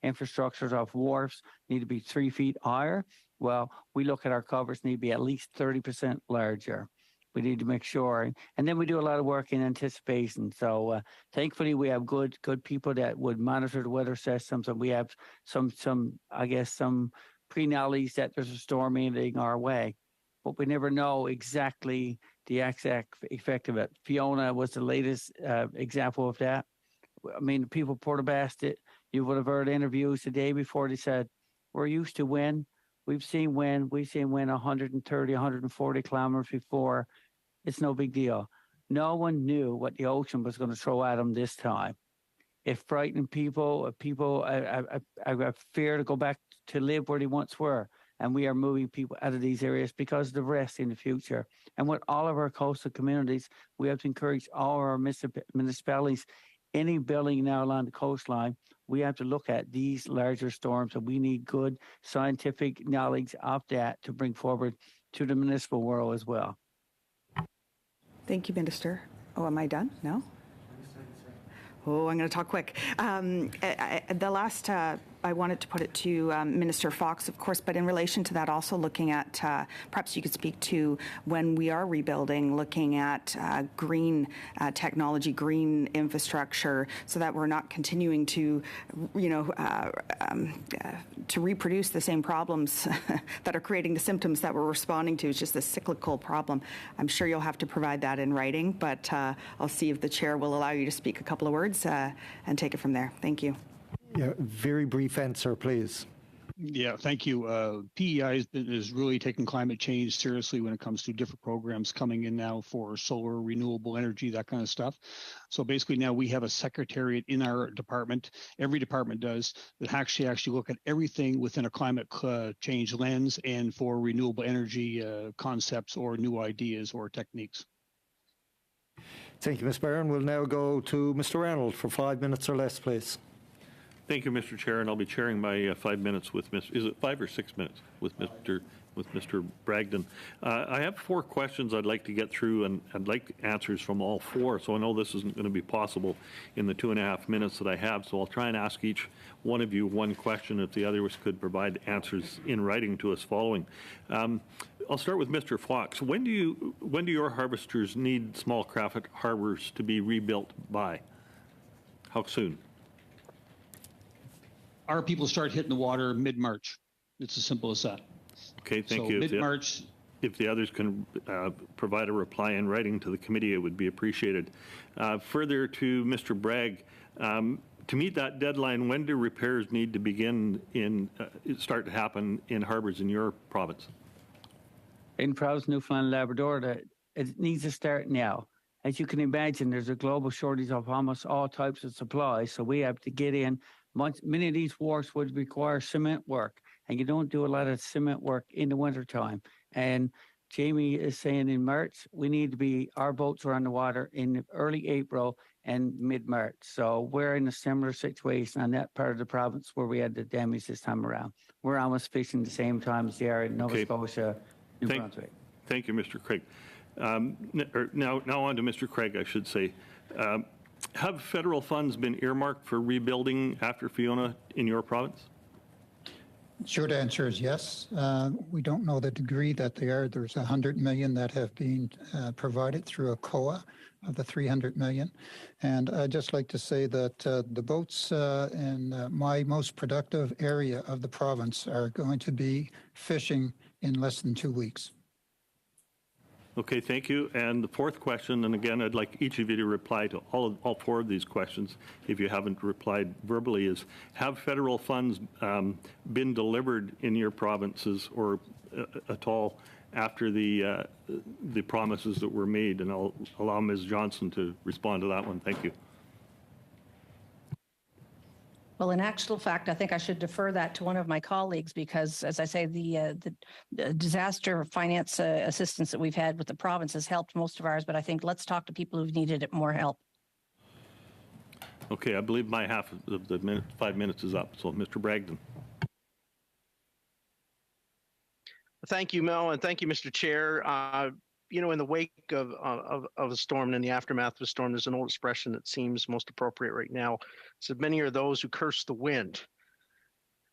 infrastructures of wharfs need to be 3 feet higher. Well, we look at our culverts need to be at least 30% larger. We need to make sure, and then we do a lot of work in anticipation. So thankfully, we have good people that would monitor the weather systems, and we have some pre-knowledge that there's a storm heading our way, but we never know exactly the exact effect of it. Fiona was the latest example of that. I mean, people Port it. You would have heard interviews the day before. They said, "We're used to wind. We've seen wind 130, 140 kilometers before. It's no big deal." No one knew what the ocean was going to throw at them this time. It frightened people. People have fear to go back to live where they once were. And we are moving people out of these areas because of the risk in the future. And with all of our coastal communities, we have to encourage all our municipalities, any building now along the coastline, we have to look at these larger storms, and we need good scientific knowledge of that to bring forward to the municipal world as well. Thank you, Minister. Oh, am I done? No? Oh, I'm going to talk quick. The last, I wanted to put it to Minister Fox, of course, but in relation to that, also looking at, perhaps you could speak to when we are rebuilding, looking at green technology, green infrastructure, so that we're not continuing to, to reproduce the same problems that are creating the symptoms that we're responding to. It's just a cyclical problem. I'm sure you'll have to provide that in writing, but I'll see if the chair will allow you to speak a couple of words and take it from there. Thank you. Yeah, very brief answer, please. Yeah, thank you. PEI is really taking climate change seriously when it comes to different programs coming in now for solar, renewable energy, that kind of stuff. So basically now we have a secretariat in our department, every department does, that actually look at everything within a climate change lens and for renewable energy concepts or new ideas or techniques. Thank you, Ms. Barron. We'll now go to Mr. Arnold for 5 minutes or less, please. Thank you, Mr. Chair, and I'll be chairing my 5 minutes with is it 5 or 6 minutes with Mr. Bragdon. I have 4 questions I'd like to get through, and I'd like answers from all 4. So I know this isn't going to be possible in the 2.5 minutes that I have. So I'll try and ask each one of you one question, if the others could provide answers in writing to us following. I'll start with Mr. Fox. When do your harvesters need small craft harbors to be rebuilt by? How soon? our people start hitting the water mid-March. It's as simple as that. Okay, thank So you. mid-March. If the others can provide a reply in writing to the committee, it would be appreciated. Further to Mr. Bragg, to meet that deadline, when do repairs need to begin start to happen in harbors in your province? In province Newfoundland and Labrador, it needs to start now. As you can imagine, there's a global shortage of almost all types of supplies, so we have to get in. Many of these wharves would require cement work, and you don't do a lot of cement work in the wintertime. And Jamie is saying in March, our boats are on the water in early April and mid-March. So we're in a similar situation on that part of the province where we had the damage this time around. We're almost fishing the same time as they are in Nova Scotia, New Brunswick. Thank you, Mr. Craig. Now on to Mr. Craig, I should say. Have federal funds been earmarked for rebuilding after Fiona in your province? Short answer is yes. We don't know the degree that they are. There's $100 million that have been provided through a COA of the $300 million. And I'd just like to say that the boats in my most productive area of the province are going to be fishing in less than 2 weeks. Okay, thank you. And the fourth question, and again, I'd like each of you to reply to all four of these questions if you haven't replied verbally, is have federal funds been delivered in your provinces or at all after the promises that were made? And I'll allow Ms. Johnson to respond to that one. Thank you. Well, in actual fact, I think I should defer that to one of my colleagues because, as I say, the disaster finance assistance that we've had with the province has helped most of ours, but I think let's talk to people who've needed it more help. Okay, I believe my half of the 5 minutes is up. So, Mr. Bragdon. Thank you, Mel, and thank you, Mr. Chair. In the wake of a storm and in the aftermath of a storm, there's an old expression that seems most appropriate right now. So many are those who curse the wind,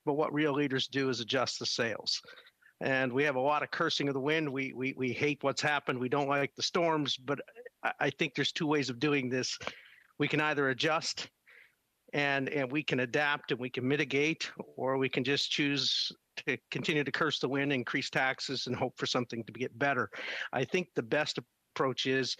but what real leaders do is adjust the sails. And we have a lot of cursing of the wind. We hate what's happened. We don't like the storms, but I think there's two ways of doing this. We can either adjust and we can adapt and we can mitigate, or we can just choose to continue to curse the wind, increase taxes, and hope for something to get better. I think the best approach is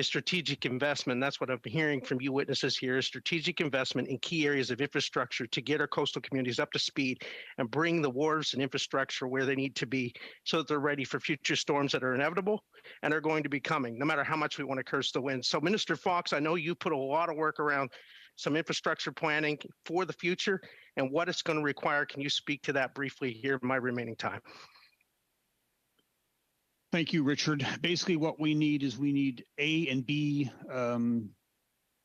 strategic investment. That's what I'm hearing from you witnesses here, is strategic investment in key areas of infrastructure to get our coastal communities up to speed and bring the wharves and infrastructure where they need to be so that they're ready for future storms that are inevitable and are going to be coming, no matter how much we want to curse the wind. So Minister Fox, I know you put a lot of work around some infrastructure planning for the future and what it's going to require. Can you speak to that briefly here in my remaining time? Thank you, Richard. Basically, what we need is A and B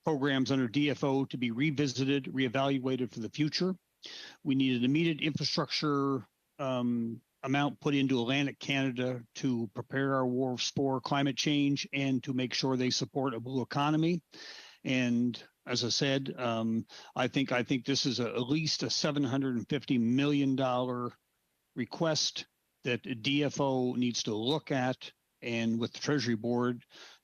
programs under DFO to be revisited, reevaluated for the future. We need an immediate infrastructure amount put into Atlantic Canada to prepare our wharves for climate change and to make sure they support a blue economy. And as I said, I think this is at least a $750 million request that DFO needs to look at, and with the Treasury Board,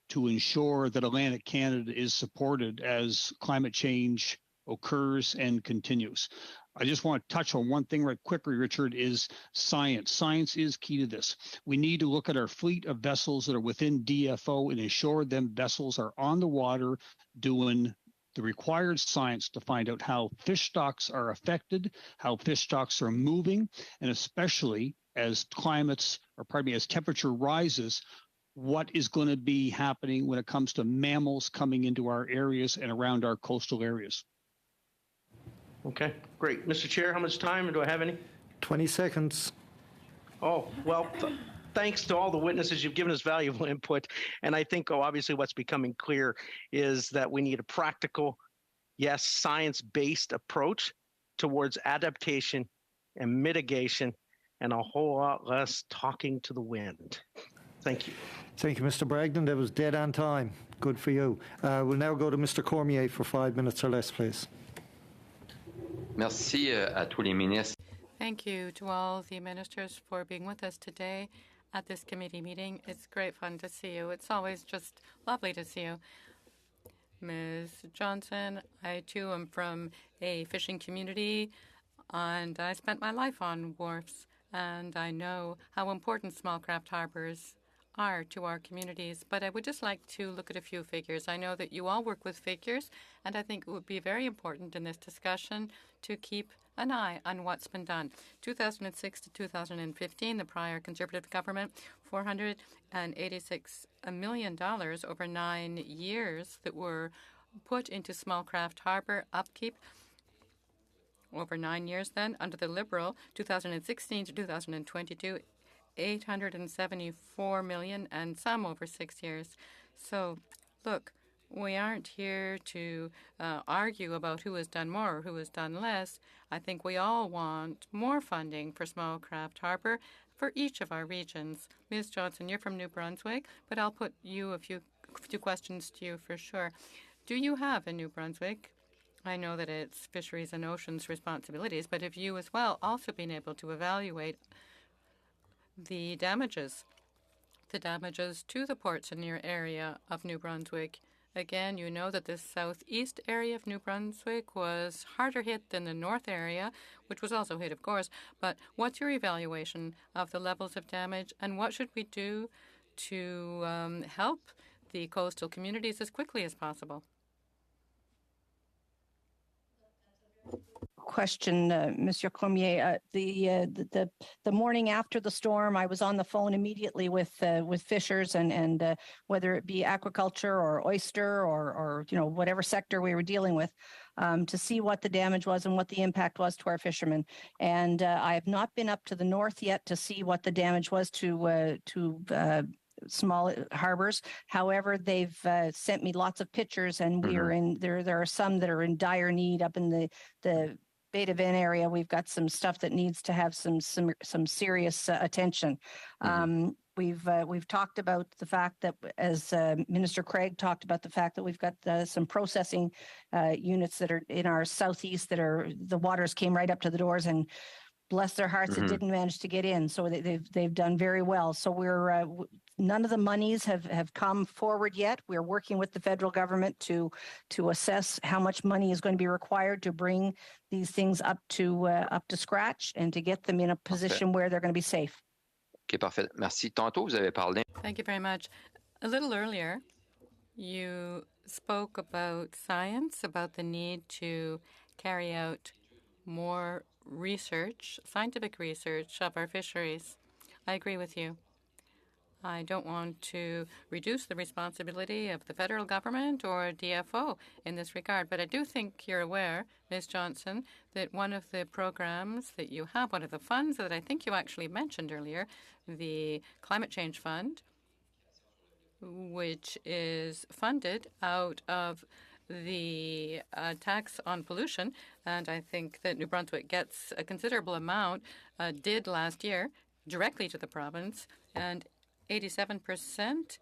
to ensure that Atlantic Canada is supported as climate change occurs and continues. I just want to touch on one thing right quickly, Richard, is science. Science is key to this. We need to look at our fleet of vessels that are within DFO and ensure them vessels are on the water doing the required science to find out how fish stocks are affected, how fish stocks are moving, and especially as as temperature rises, what is going to be happening when it comes to mammals coming into our areas and around our coastal areas. Okay, great. Mr. Chair, how much time? Do I have any? 20 seconds. Oh, well, thanks to all the witnesses. You've given us valuable input. And I think, obviously, what's becoming clear is that we need a practical, yes, science-based approach towards adaptation and mitigation and a whole lot less talking to the wind. Thank you. Thank you, Mr. Bragdon. That was dead on time. Good for you. We'll now go to Mr. Cormier for 5 minutes or less, please. Merci à tous les ministres. Thank you to all the ministers for being with us today at this committee meeting. It's great fun to see you. It's always just lovely to see you. Ms. Johnson, I too am from a fishing community and I spent my life on wharfs, and I know how important small craft harbors are to our communities. But I would just like to look at a few figures. I know that you all work with figures, and I think it would be very important in this discussion to keep an eye on what's been done. 2006 to 2015, the prior Conservative government, $486 million over 9 years that were put into small craft harbor upkeep. Over 9 years then, under the Liberal, 2016 to 2022, 874 million, and some over 6 years. So, look, we aren't here to argue about who has done more or who has done less. I think we all want more funding for small craft harbor for each of our regions. Ms. Johnson, you're from New Brunswick, but I'll put you a few questions to you for sure. Do you have in New Brunswick? I know that it's Fisheries and Oceans responsibilities, but have you as well also been able to evaluate the damages to the ports in your area of New Brunswick? Again, you know that the southeast area of New Brunswick was harder hit than the north area, which was also hit, of course. But what's your evaluation of the levels of damage, and what should we do to help the coastal communities as quickly as possible? Question, Monsieur Cormier. The morning after the storm, I was on the phone immediately with fishers and whether it be aquaculture or oyster or whatever sector we were dealing with, to see what the damage was and what the impact was to our fishermen. And I have not been up to the north yet to see what the damage was to small harbors. However, they've sent me lots of pictures, and we are in there. There are some that are in dire need up in the Bay de Vin area. We've got some stuff that needs to have some serious attention. We've talked about the fact that, as Minister Craig talked about, the fact that we've got some processing units that are in our southeast that are, the waters came right up to the doors, and bless their hearts, it didn't manage to get in. So they've done very well. So we're none of the monies have come forward yet. We're working with the federal government to assess how much money is going to be required to bring these things up to scratch and to get them in a position where they're going to be safe. OK, parfait. Merci. Tantôt, vous avez parlé. Thank you very much. A little earlier, you spoke about science, about the need to carry out more research, scientific research of our fisheries. I agree with you. I don't want to reduce the responsibility of the federal government or DFO in this regard, but I do think you're aware, Ms. Johnson, that one of the programs that you have, one of the funds that I think you actually mentioned earlier, the Climate Change Fund, which is funded out of the tax on pollution, and I think that New Brunswick gets a considerable amount, did last year, directly to the province, and 87%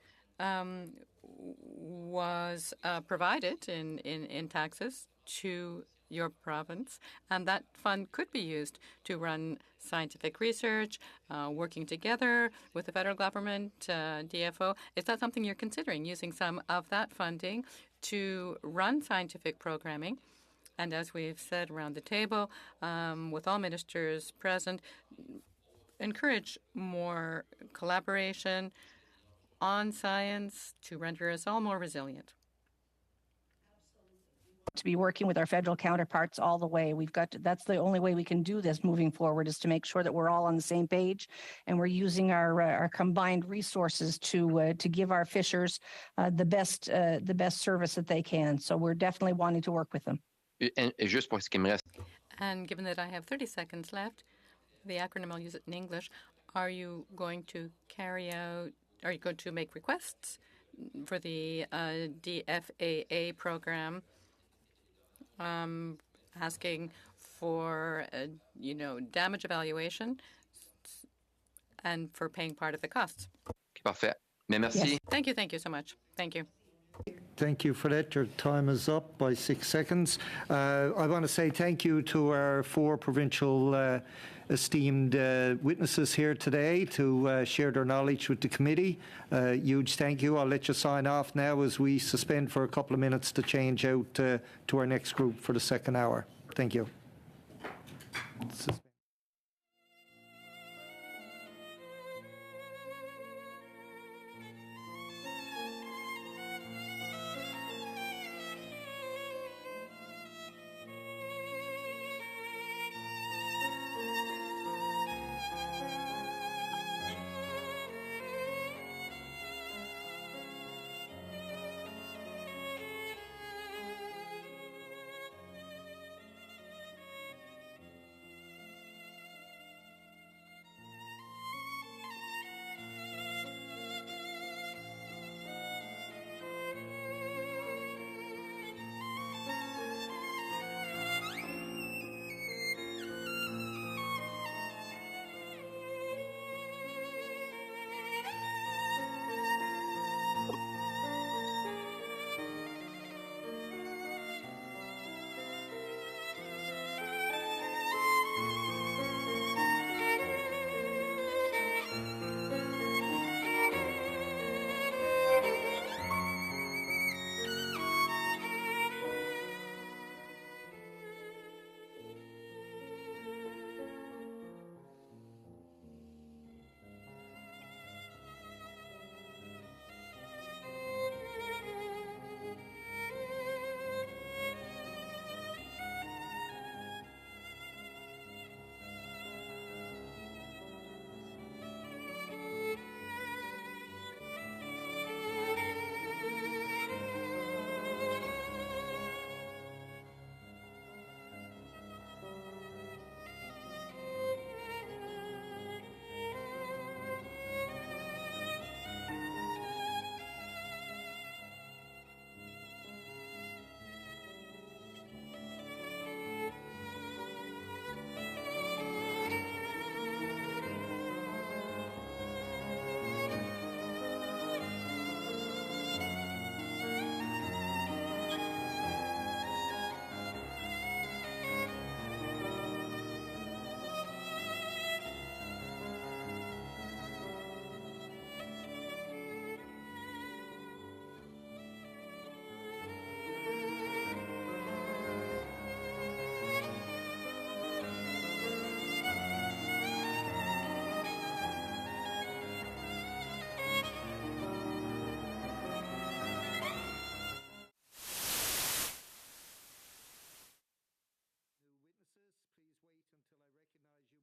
was provided in taxes to your province, and that fund could be used to run scientific research, working together with the federal government, DFO. Is that something you're considering, using some of that funding to run scientific programming? And as we've said around the table, with all ministers present, encourage more collaboration on science to render us all more resilient. To be working with our federal counterparts all the way. That's the only way we can do this moving forward, is to make sure that we're all on the same page and we're using our combined resources to give our fishers the best service that they can. So we're definitely wanting to work with them. And given that I have 30 seconds left, the acronym, I'll use it in English. Are you going to make requests for the DFAA program, asking for, damage evaluation and for paying part of the costs? Parfait. Mais merci. Yes. Thank you so much. Thank you. Thank you for that. Your time is up by 6 seconds. I want to say thank you to our 4 provincial esteemed witnesses here today to share their knowledge with the committee. Huge thank you. I'll let you sign off now as we suspend for a couple of minutes to change out to our next group for the second hour. Thank you.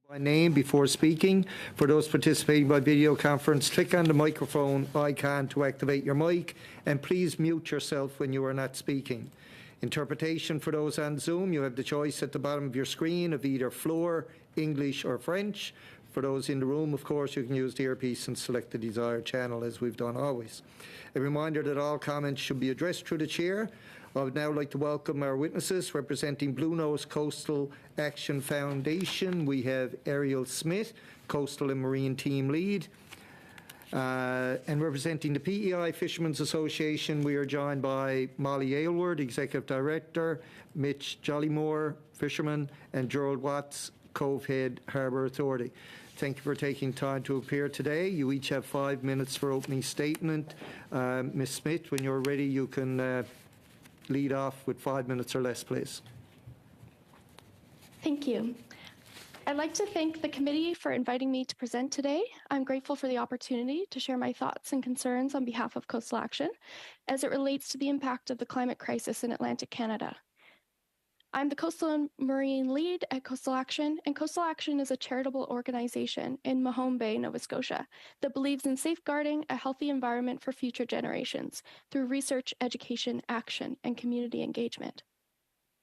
By name before speaking. For those participating by video conference, click on the microphone icon to activate your mic, and please mute yourself when you are not speaking. Interpretation for those on Zoom, you have the choice at the bottom of your screen of either Floor, English or French. For those in the room, of course, you can use the earpiece and select the desired channel as we've done always. A reminder that all comments should be addressed through the chair. I would now like to welcome our witnesses representing Blue Nose Coastal Action Foundation. We have Ariel Smith, Coastal and Marine Team Lead. And representing the PEI Fishermen's Association, we are joined by Molly Aylward, Executive Director, Mitch Jollymore, Fisherman, and Gerald Watts, Cove Head Harbour Authority. Thank you for taking time to appear today. You each have 5 minutes for opening statement. Ms. Smith, when you're ready, you can lead off with 5 minutes or less, please. Thank you. I'd like to thank the committee for inviting me to present today. I'm grateful for the opportunity to share my thoughts and concerns on behalf of Coastal Action as it relates to the impact of the climate crisis in Atlantic Canada. I'm the Coastal and Marine Lead at Coastal Action, and Coastal Action is a charitable organization in Mahone Bay, Nova Scotia, that believes in safeguarding a healthy environment for future generations through research, education, action, and community engagement.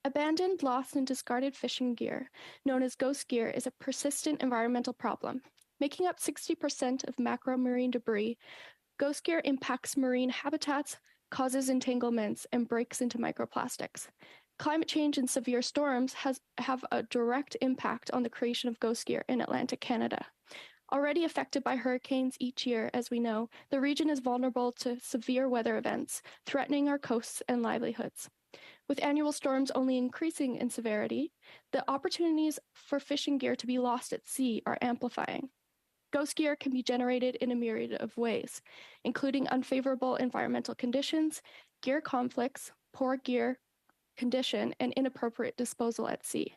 Abandoned, lost, and discarded fishing gear, known as ghost gear, is a persistent environmental problem. Making up 60% of macro marine debris, ghost gear impacts marine habitats, causes entanglements, and breaks into microplastics. Climate change and severe storms have a direct impact on the creation of ghost gear in Atlantic Canada. Already affected by hurricanes each year, as we know, the region is vulnerable to severe weather events, threatening our coasts and livelihoods. With annual storms only increasing in severity, the opportunities for fishing gear to be lost at sea are amplifying. Ghost gear can be generated in a myriad of ways, including unfavorable environmental conditions, gear conflicts, poor gear condition, and inappropriate disposal at sea.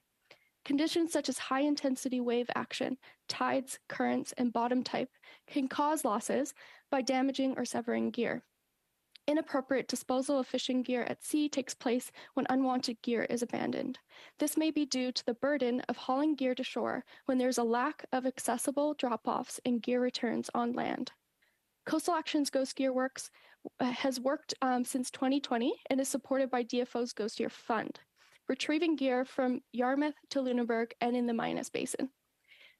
Conditions such as high intensity wave action, tides, currents, and bottom type can cause losses by damaging or severing gear. Inappropriate disposal of fishing gear at sea takes place when unwanted gear is abandoned. This may be due to the burden of hauling gear to shore when there's a lack of accessible drop-offs and gear returns on land. Coastal Action's Ghost Gear Works has worked since 2020 and is supported by DFO's Ghost Gear Fund, retrieving gear from Yarmouth to Lunenburg and in the Minas Basin.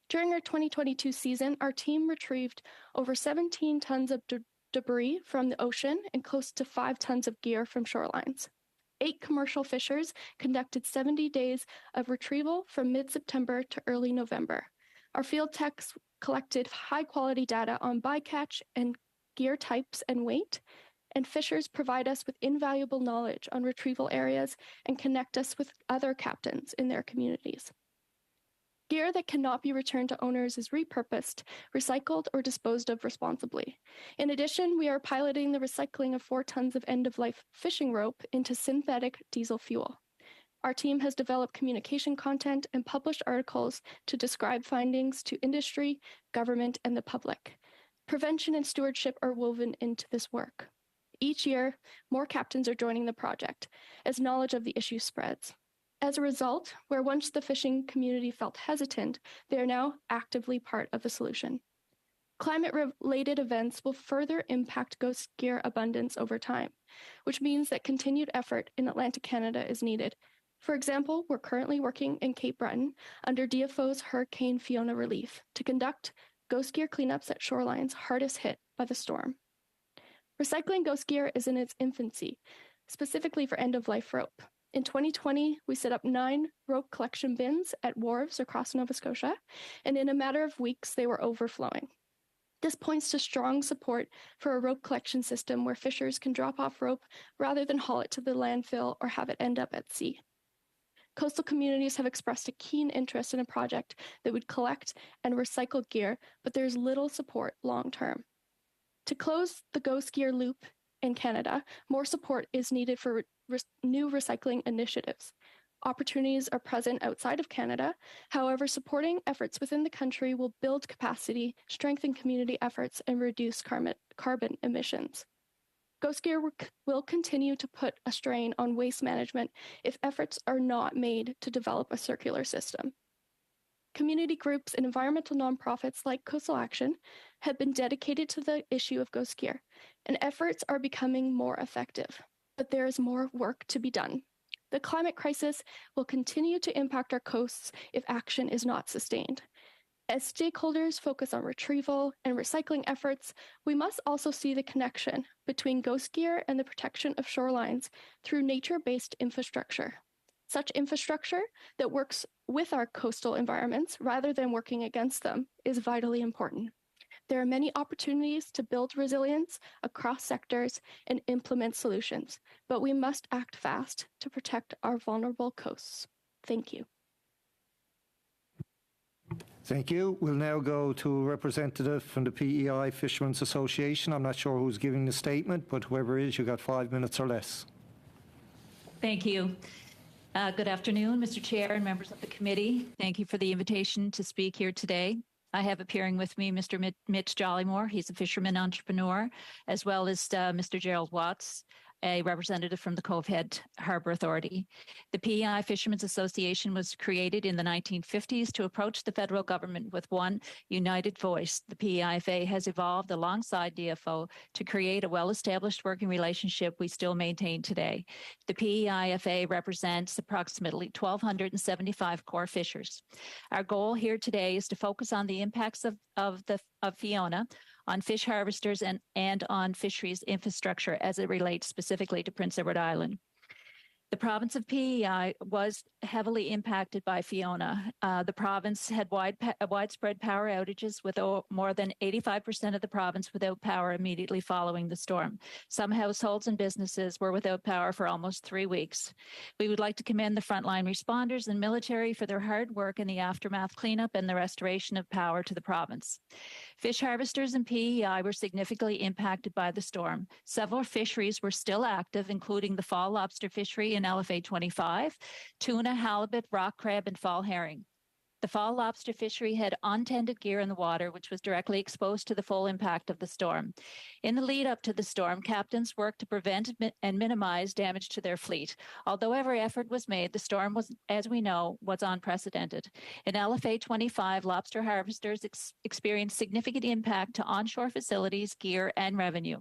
During our 2022 season, our team retrieved over 17 tons of debris from the ocean and close to 5 tons of gear from shorelines. 8 commercial fishers conducted 70 days of retrieval from mid-September to early November. Our field techs collected high-quality data on bycatch and gear types and weight, and fishers provide us with invaluable knowledge on retrieval areas and connect us with other captains in their communities. Gear that cannot be returned to owners is repurposed, recycled, or disposed of responsibly. In addition, we are piloting the recycling of 4 tons of end-of-life fishing rope into synthetic diesel fuel. Our team has developed communication content and published articles to describe findings to industry, government, and the public. Prevention and stewardship are woven into this work. Each year, more captains are joining the project as knowledge of the issue spreads. As a result, where once the fishing community felt hesitant, they are now actively part of the solution. Climate-related events will further impact ghost gear abundance over time, which means that continued effort in Atlantic Canada is needed. For example, we're currently working in Cape Breton under DFO's Hurricane Fiona relief to conduct ghost gear cleanups at shorelines hardest hit by the storm. Recycling ghost gear is in its infancy, specifically for end-of-life rope. In 2020, we set up 9 rope collection bins at wharves across Nova Scotia, and in a matter of weeks, they were overflowing. This points to strong support for a rope collection system where fishers can drop off rope rather than haul it to the landfill or have it end up at sea. Coastal communities have expressed a keen interest in a project that would collect and recycle gear, but there's little support long-term. To close the ghost gear loop in Canada, more support is needed for new recycling initiatives. Opportunities are present outside of Canada. However, supporting efforts within the country will build capacity, strengthen community efforts, and reduce carbon emissions. Ghost gear will continue to put a strain on waste management if efforts are not made to develop a circular system. Community groups and environmental nonprofits like Coastal Action have been dedicated to the issue of ghost gear, and efforts are becoming more effective. But there is more work to be done. The climate crisis will continue to impact our coasts if action is not sustained. As stakeholders focus on retrieval and recycling efforts, we must also see the connection between ghost gear and the protection of shorelines through nature-based infrastructure. Such infrastructure that works with our coastal environments rather than working against them is vitally important. There are many opportunities to build resilience across sectors and implement solutions, but we must act fast to protect our vulnerable coasts. Thank you. Thank you. We'll now go to a representative from the PEI Fishermen's Association. I'm not sure who's giving the statement, but whoever is, you got 5 minutes or less. Thank you. Good afternoon, Mr. Chair and members of the committee. Thank you for the invitation to speak here today. I have appearing with me Mr. Mitch Jollymore. He's a fisherman entrepreneur, as well as Mr. Gerald Watts, a representative from the Cove Head Harbour Authority. The PEI Fishermen's Association was created in the 1950s to approach the federal government with one united voice. The PEIFA has evolved alongside DFO to create a well-established working relationship we still maintain today. The PEIFA represents approximately 1,275 core fishers. Our goal here today is to focus on the impacts of Fiona on fish harvesters and on fisheries infrastructure as it relates specifically to Prince Edward Island. The province of PEI was heavily impacted by Fiona. The province had widespread power outages with more than 85% of the province without power immediately following the storm. Some households and businesses were without power for almost 3 weeks. We would like to commend the frontline responders and military for their hard work in the aftermath cleanup and the restoration of power to the province. Fish harvesters in PEI were significantly impacted by the storm. Several fisheries were still active, including the fall lobster fishery in LFA 25, tuna, halibut, rock crab, and fall herring. The fall lobster fishery had untended gear in the water, which was directly exposed to the full impact of the storm. In the lead up to the storm, captains worked to prevent and minimize damage to their fleet. Although every effort was made, the storm was, as we know, was unprecedented. In LFA 25, lobster harvesters experienced significant impact to onshore facilities, gear, and revenue.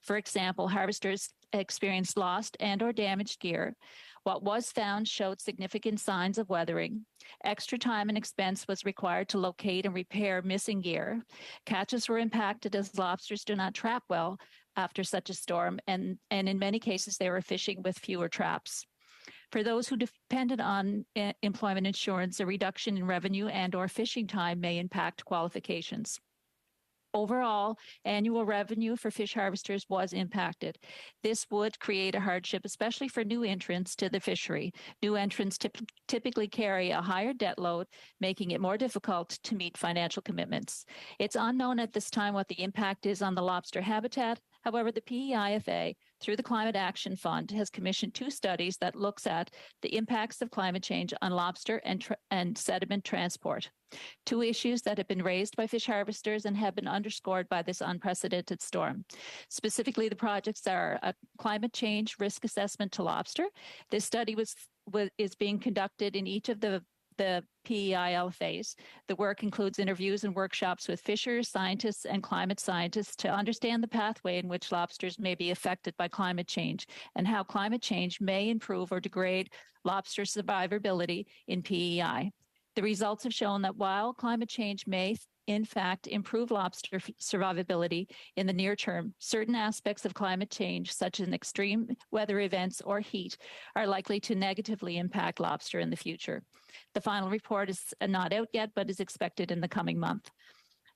For example, harvesters experienced lost and or damaged gear. What was found showed significant signs of weathering. Extra time and expense was required to locate and repair missing gear. Catches were impacted as lobsters do not trap well after such a storm, and in many cases they were fishing with fewer traps. For those who depended on employment insurance, a reduction in revenue and or fishing time may impact qualifications. Overall, annual revenue for fish harvesters was impacted. This would create a hardship, especially for new entrants to the fishery. New entrants typically carry a higher debt load, making it more difficult to meet financial commitments. It's unknown at this time what the impact is on the lobster habitat. However, the PEIFA, through the Climate Action Fund, has commissioned 2 studies that looks at the impacts of climate change on lobster and sediment transport. 2 issues that have been raised by fish harvesters and have been underscored by this unprecedented storm. Specifically, the projects are a climate change risk assessment to lobster. This study is being conducted in each of the PEI LFAs. The work includes interviews and workshops with fishers, scientists, and climate scientists to understand the pathway in which lobsters may be affected by climate change and how climate change may improve or degrade lobster survivability in PEI. The results have shown that while climate change may in fact improve lobster survivability in the near term, certain aspects of climate change, such as extreme weather events or heat, are likely to negatively impact lobster in the future. The final report is not out yet, but is expected in the coming month.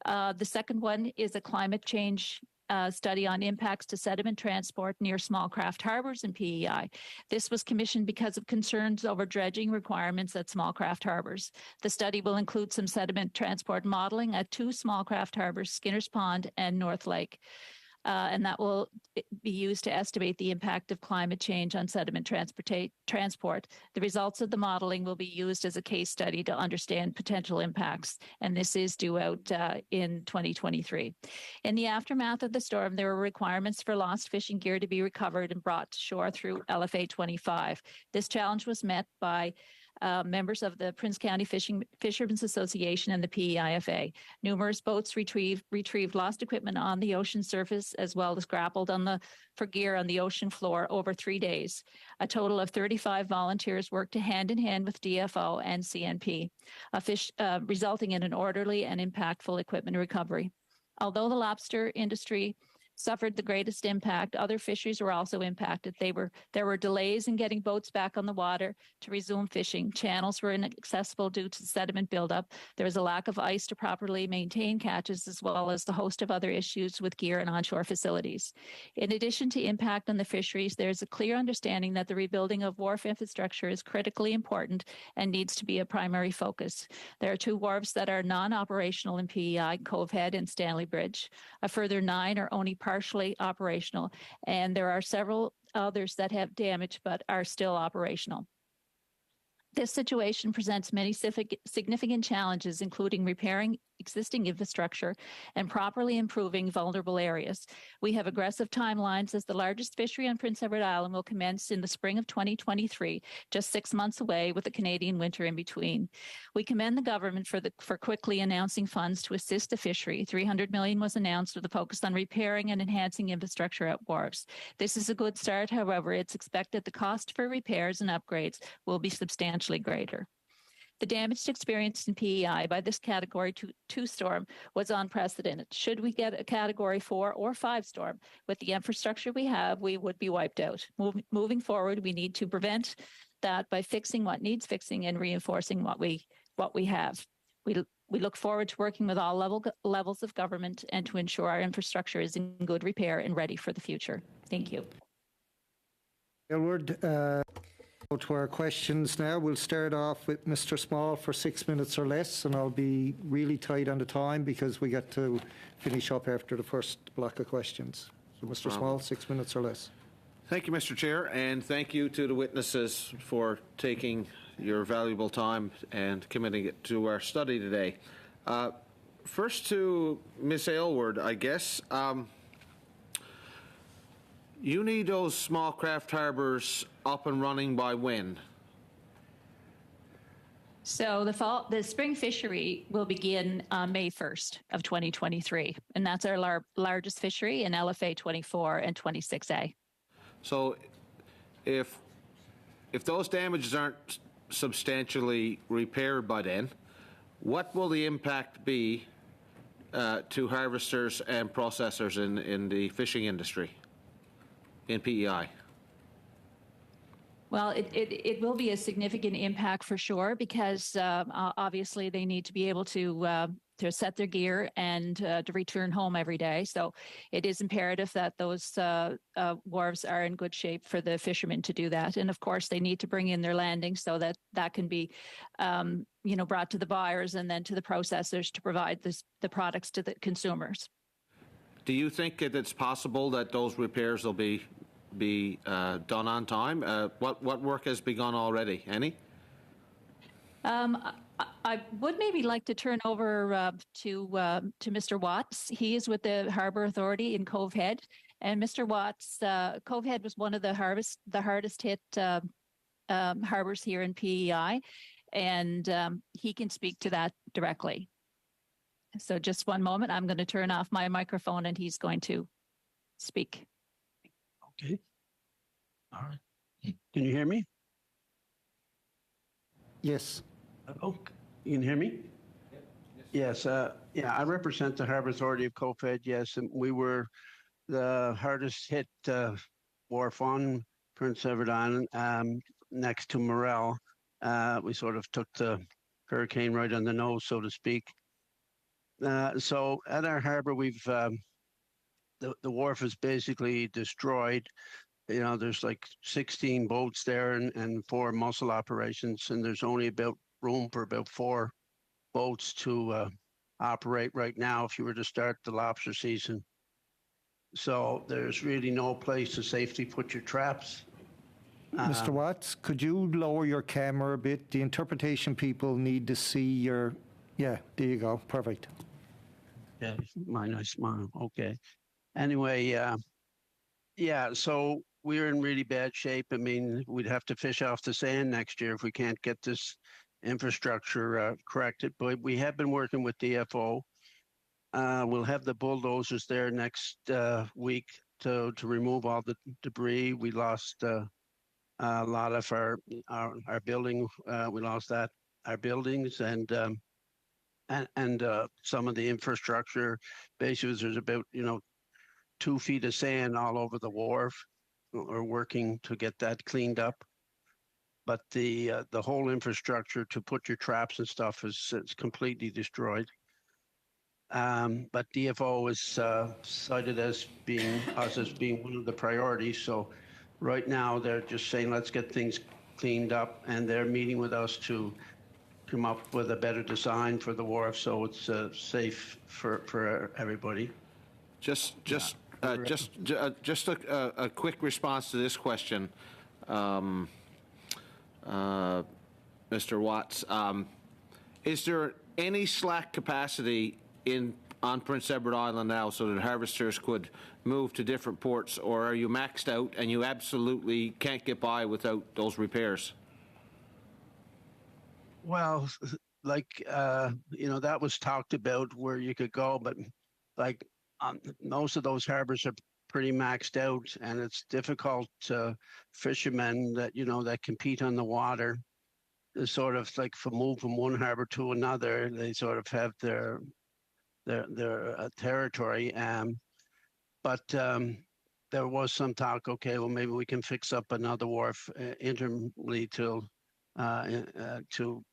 The second one is a climate change study on impacts to sediment transport near small craft harbors in PEI. This was commissioned because of concerns over dredging requirements at small craft harbors. The study will include some sediment transport modeling at 2 small craft harbors, Skinner's Pond and North Lake. And that will be used to estimate the impact of climate change on sediment transport. The results of the modeling will be used as a case study to understand potential impacts, and this is due out in 2023. In the aftermath of the storm, there were requirements for lost fishing gear to be recovered and brought to shore through LFA 25. This challenge was met by members of the Prince County Fishermen's Association and the PEIFA. Numerous boats retrieved lost equipment on the ocean surface, as well as grappled for gear on the ocean floor over 3 days. A total of 35 volunteers worked hand in hand with DFO and CNP, resulting in an orderly and impactful equipment recovery. Although the lobster industry suffered the greatest impact, other fisheries were also impacted. There were delays in getting boats back on the water to resume fishing. Channels were inaccessible due to sediment buildup. There was a lack of ice to properly maintain catches, as well as the host of other issues with gear and onshore facilities. In addition to impact on the fisheries, there's a clear understanding that the rebuilding of wharf infrastructure is critically important and needs to be a primary focus. There are 2 wharves that are non-operational in PEI, Cove Head and Stanley Bridge. A further 9 are only partially operational, and there are several others that have damage but are still operational. This situation presents many significant challenges, including repairing existing infrastructure and properly improving vulnerable areas. We have aggressive timelines, as the largest fishery on Prince Edward Island will commence in the spring of 2023, just 6 months away, with the Canadian winter in between. We commend the government for quickly announcing funds to assist the fishery. $300 million was announced with a focus on repairing and enhancing infrastructure at wharves. This is a good start. However, it's expected the cost for repairs and upgrades will be substantially greater. The damage experienced in PEI by this Category 2 storm was unprecedented. Should we get a Category 4 or 5 storm, with the infrastructure we have, we would be wiped out. Moving forward, we need to prevent that by fixing what needs fixing and reinforcing what we have. We look forward to working with all levels of government and to ensure our infrastructure is in good repair and ready for the future. Thank you. Aylward, go to our questions now. We'll start off with Mr. Small for 6 minutes or less, and I'll be really tight on the time because we get to finish up after the first block of questions. So, Mr. Small, 6 minutes or less. Thank you, Mr. Chair, and thank you to the witnesses for taking your valuable time and committing it to our study today. First to Ms. Aylward, I guess. You need those small craft harbours up and running by when? So the spring fishery will begin May 1st of 2023, and that's our largest fishery in LFA 24 and 26A. So if those damages aren't substantially repaired by then, what will the impact be to harvesters and processors in the fishing industry, in PEI? Well, it will be a significant impact for sure, because obviously they need to be able to set their gear and to return home every day. So it is imperative that those wharves are in good shape for the fishermen to do that. And of course, they need to bring in their landing so that can be brought to the buyers and then to the processors to provide the products to the consumers. Do you think that it's possible that those repairs will be done on time? What work has begun already? Any? I would maybe like to turn over to Mr. Watts. He is with the Harbour Authority in Cove Head, and Mr. Watts, Cove Head was one of the hardest hit harbours here in PEI, and he can speak to that directly. So just one moment, I'm going to turn off my microphone, and he's going to speak. Okay. All right. Can you hear me? Yes. Oh, you can hear me? Yes. Yeah, I represent the Harbour Authority of Cove Head. Yes, and we were the hardest hit wharf on Prince Edward Island, next to Morel. We sort of took the hurricane right on the nose, so to speak. So at our harbour, we've the wharf is basically destroyed. You know, there's like 16 boats there and 4 mussel operations, and there's only about room for about 4 boats to operate right now if you were to start the lobster season. So there's really no place to safely put your traps. Mr. Watts, could you lower your camera a bit? The interpretation people need to see your... Yeah, there you go. Perfect. Yeah, my nice smile. Okay. Anyway, yeah, so we're in really bad shape. I mean, we'd have to fish off the sand next year if we can't get this infrastructure corrected. But we have been working with DFO. We'll have the bulldozers there next week to remove all the debris. We lost a lot of our building. We lost our buildings and some of the infrastructure. Basically, there's about 2 feet of sand all over the wharf. We're working to get that cleaned up. But the whole infrastructure to put your traps and stuff is completely destroyed. But DFO is cited as being one of the priorities. So right now they're just saying, let's get things cleaned up, and they're meeting with us to come up with a better design for the wharf so it's safe for everybody. Just a quick response to this question, Mr. Watts. Is there any slack capacity on Prince Edward Island now so that harvesters could move to different ports, or are you maxed out and you absolutely can't get by without those repairs? Well, like, that was talked about where you could go, but like most of those harbors are pretty maxed out, and it's difficult fishermen that compete on the water. They sort of like move from one harbor to another. They sort of have their territory. But there was some talk, okay, well, maybe we can fix up another wharf interimly to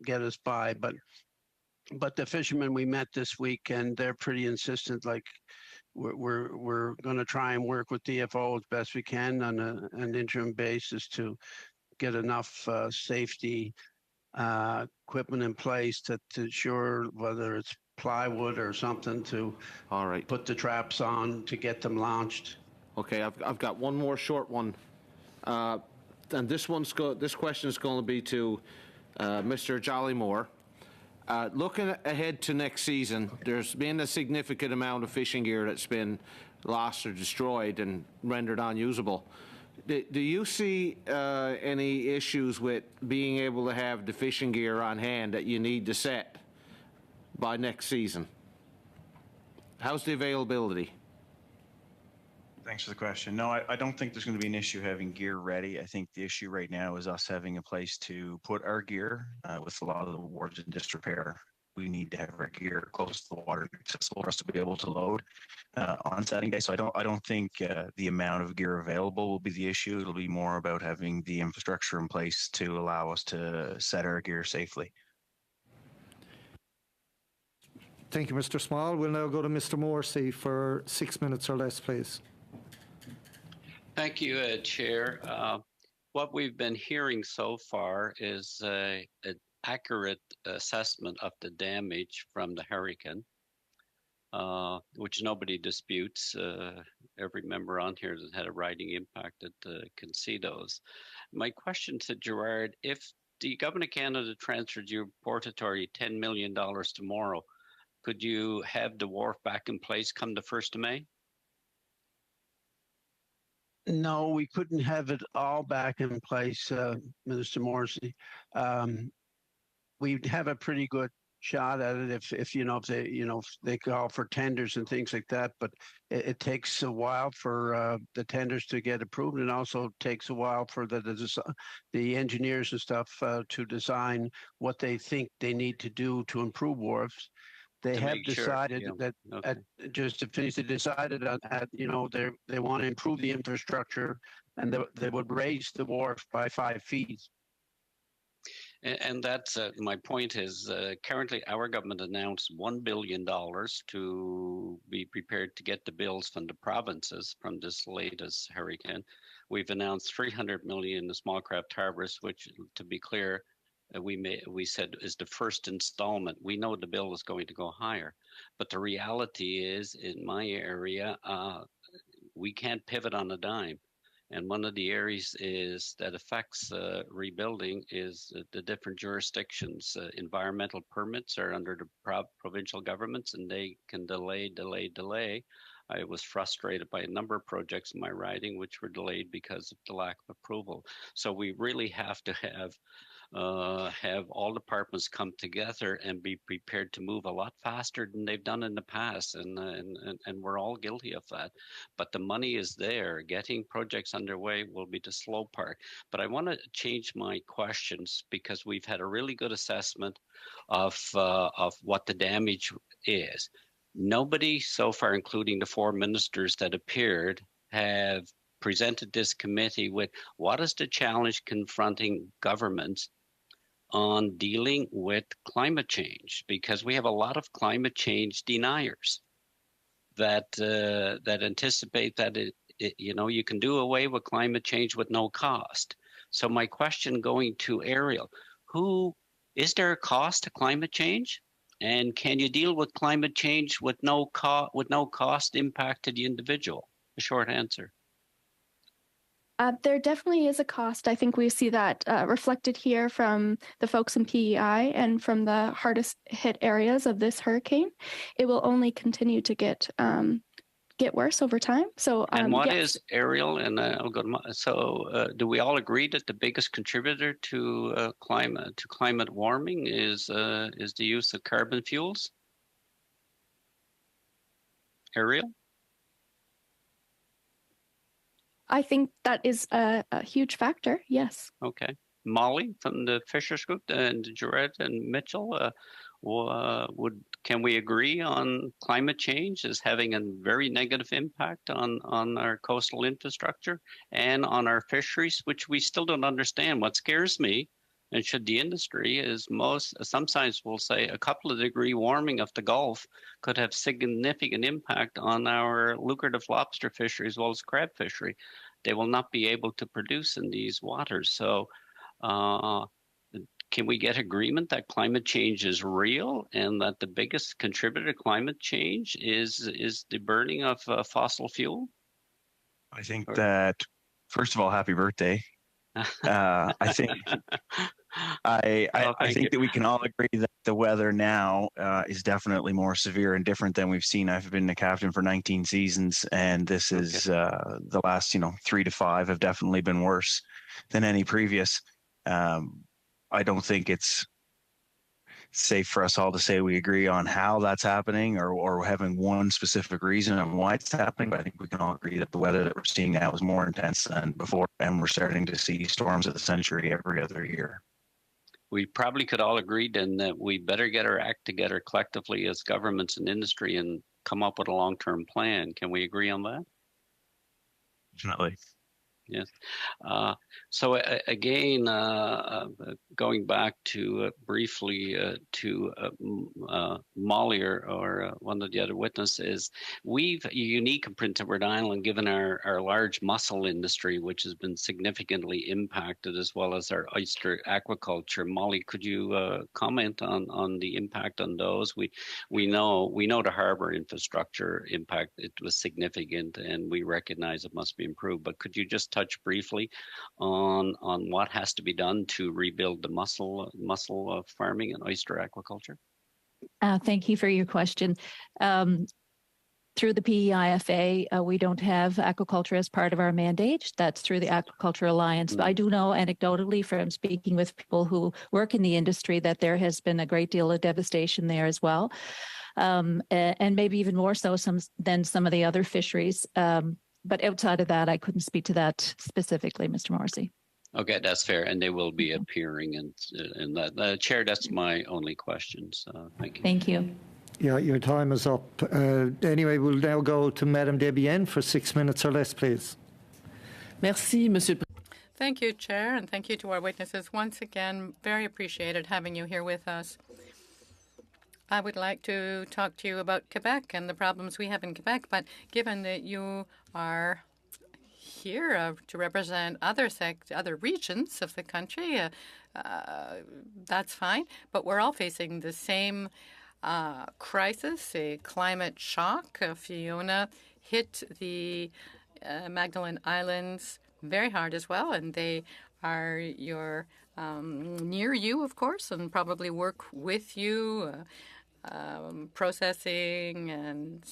get us by. But the fishermen we met this week, and they're pretty insistent, like, we're going to try and work with DFO as best we can on an interim basis to get enough safety equipment in place to ensure, whether it's plywood or something, to all right, put the traps on to get them launched. Okay, I've got one more short one And this question is going to be to Mr. Jollymore. Looking ahead to next season, there's been a significant amount of fishing gear that's been lost or destroyed and rendered unusable. Do you see any issues with being able to have the fishing gear on hand that you need to set by next season? How's the availability? Thanks for the question. No, I don't think there's going to be an issue having gear ready. I think the issue right now is us having a place to put our gear. With a lot of the wards in disrepair, we need to have our gear close to the water, accessible for us to be able to load on setting day. So I don't think the amount of gear available will be the issue. It'll be more about having the infrastructure in place to allow us to set our gear safely. Thank you, Mr. Small. We'll now go to Mr. Morrissey for 6 minutes or less, please. Thank you, Chair. What we've been hearing so far is an accurate assessment of the damage from the hurricane, which nobody disputes. Every member on here that had a riding impact can see those. My question to Gerard, if the Government of Canada transferred your Port Authority $10 million tomorrow, could you have the wharf back in place come the 1st of May? No, we couldn't have it all back in place, Minister Morrissey. We'd have a pretty good shot at it if they call for tenders and things like that. But it takes a while for the tenders to get approved, and also takes a while for the engineers and stuff to design what they think they need to do to improve wharves. They have decided just to finish, they decided they want to improve the infrastructure, and they would raise the wharf by 5 feet. And that's my point is currently our government announced $1 billion to be prepared to get the bills from the provinces from this latest hurricane. We've announced $300 million in small craft harbors, which, to be clear, we said is the first installment. We know the bill is going to go higher, but the reality is in my area, we can't pivot on a dime. And one of the areas is that affects rebuilding is the different jurisdictions. Environmental permits are under the provincial governments, and they can delay. I was frustrated by a number of projects in my riding which were delayed because of the lack of approval. So we really have to have all departments come together and be prepared to move a lot faster than they've done in the past, and we're all guilty of that. But the money is there. Getting projects underway will be the slow part. But I want to change my questions because we've had a really good assessment of what the damage is. Nobody so far, including the 4 ministers that appeared, have presented this committee with what is the challenge confronting governments on dealing with climate change, because we have a lot of climate change deniers that anticipate that you can do away with climate change with no cost. So my question going to Ariel, is there a cost to climate change? And can you deal with climate change with no cost impact to the individual? A short answer. There definitely is a cost. I think we see that reflected here from the folks in PEI and from the hardest hit areas of this hurricane. It will only continue to get worse over time. So, and what is Ariel? And I'll go to do we all agree that the biggest contributor to climate warming is the use of carbon fuels? Ariel? I think that is a huge factor. Yes. Okay. Molly from the Fishers Group and Gerard and Mitchell, can we agree on climate change as having a very negative impact on our coastal infrastructure and on our fisheries, which we still don't understand? What scares me, and should the industry, is some science will say a couple of degree warming of the Gulf could have significant impact on our lucrative lobster fishery as well as crab fishery. They will not be able to produce in these waters. So can we get agreement that climate change is real and that the biggest contributor to climate change is the burning of fossil fuel? I think that First of all, happy birthday. I think I think that we can all agree that the weather now is definitely more severe and different than we've seen. I've been the captain for 19 seasons, and this is the last 3 to 5 have definitely been worse than any previous. I don't think it's safe for us all to say we agree on how that's happening or having one specific reason on why it's happening, but I think we can all agree that the weather that we're seeing now is more intense than before, and we're starting to see storms of the century every other year. We probably could all agree then that we better get our act together collectively as governments and industry and come up with a long-term plan. Can we agree on that? Definitely. Yes. So again, going back to briefly to Molly or one of the other witnesses, we've unique in Prince Edward Island, given our large mussel industry, which has been significantly impacted, as well as our oyster aquaculture. Molly, could you comment on the impact on those? We know the harbor infrastructure impact, it was significant, and we recognize it must be improved. But could you just touch briefly on what has to be done to rebuild the mussel farming and oyster aquaculture? Thank you for your question. Through the PEIFA, we don't have aquaculture as part of our mandate. That's through the Aquaculture Alliance. But I do know anecdotally from speaking with people who work in the industry that there has been a great deal of devastation there as well. And maybe even more so than some of the other fisheries. But outside of that, I couldn't speak to that specifically, Mr. Morrissey. Okay, that's fair, and they will be appearing in that. Chair, that's my only questions. Thank you. Thank you. Yeah, your time is up. Anyway, we'll now go to Madame Debienne for 6 minutes or less, please. Merci, Monsieur. Thank you, Chair, and thank you to our witnesses. Once again, very appreciated having you here with us. I would like to talk to you about Quebec and the problems we have in Quebec, but given that you are here to represent other regions of the country, that's fine. But we're all facing the same crisis, a climate shock. Fiona hit the Magdalen Islands very hard as well, and they are near you, of course, and probably work with you. Processing and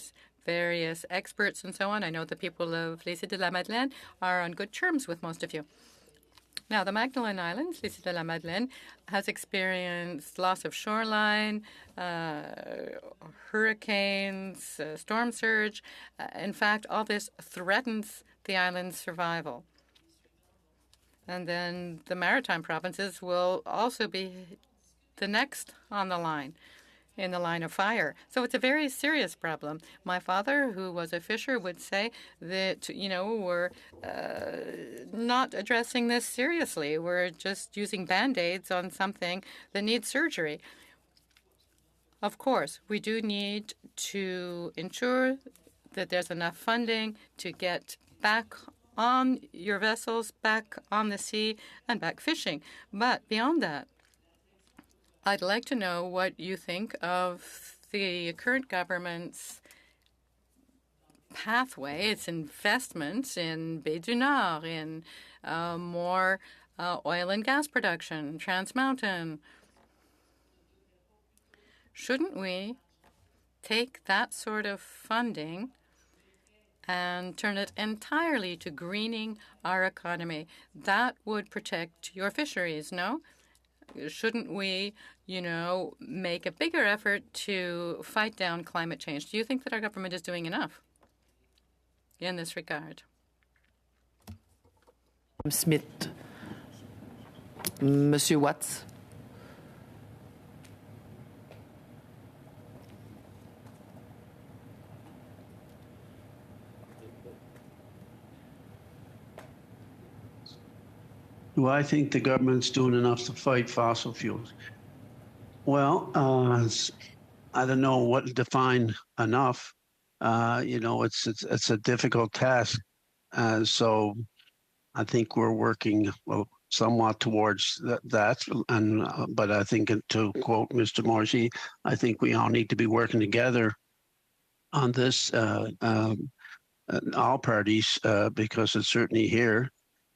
various experts and so on. I know the people of Les Îles de la Madeleine are on good terms with most of you. Now, the Magdalen Islands, Les Îles de la Madeleine, has experienced loss of shoreline, hurricanes, storm surge. In fact, all this threatens the island's survival. And then the maritime provinces will also be the next on the line. In the line of fire. So it's a very serious problem. My father, who was a fisher, would say that, we're not addressing this seriously. We're just using Band-Aids on something that needs surgery. Of course, we do need to ensure that there's enough funding to get back on your vessels, back on the sea, and back fishing. But beyond that, I'd like to know what you think of the current government's pathway, its investments in Baie du Nord, in more oil and gas production, Trans Mountain. Shouldn't we take that sort of funding and turn it entirely to greening our economy? That would protect your fisheries, no? Shouldn't we, make a bigger effort to fight down climate change? Do you think that our government is doing enough in this regard? Smith. Monsieur Watts. Do I think the government's doing enough to fight fossil fuels? Well, I don't know what to define enough. It's a difficult task. So I think we're working somewhat towards that. But I think, to quote Mr. Morrissey, I think we all need to be working together on this, all parties, because it's certainly here.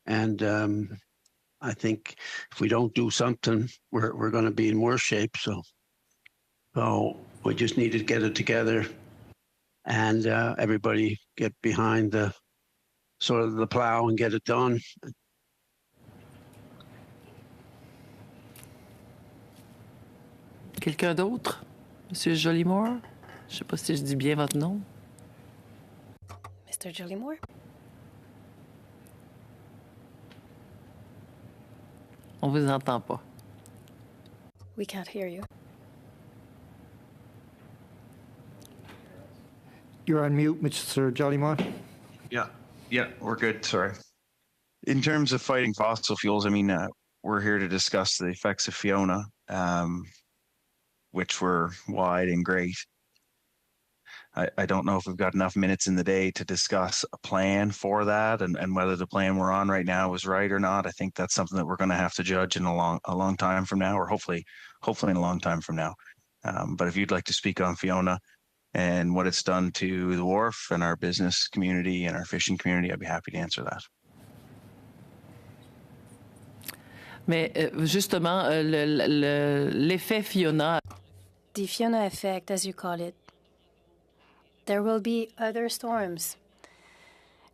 And I think if we don't do something, we're going to be in worse shape. So we just need to get it together and everybody get behind the plow and get it done. Quelqu'un d'autre? Monsieur Jolimore? Je ne sais pas si je dis bien votre nom. Mr. Jolimore? On vous entend pas. We can't hear you. You're on mute, Mr. Jolimore. Yeah, we're good. Sorry. In terms of fighting fossil fuels, I mean, we're here to discuss the effects of Fiona, which were wide and great. I don't know if we've got enough minutes in the day to discuss a plan for that and whether the plan we're on right now is right or not. I think that's something that we're going to have to judge in a long time from now, or hopefully in a long time from now. But if you'd like to speak on Fiona and what it's done to the wharf and our business community and our fishing community, I'd be happy to answer that. Mais justement, l'effet Fiona. The Fiona effect, as you call it. There will be other storms.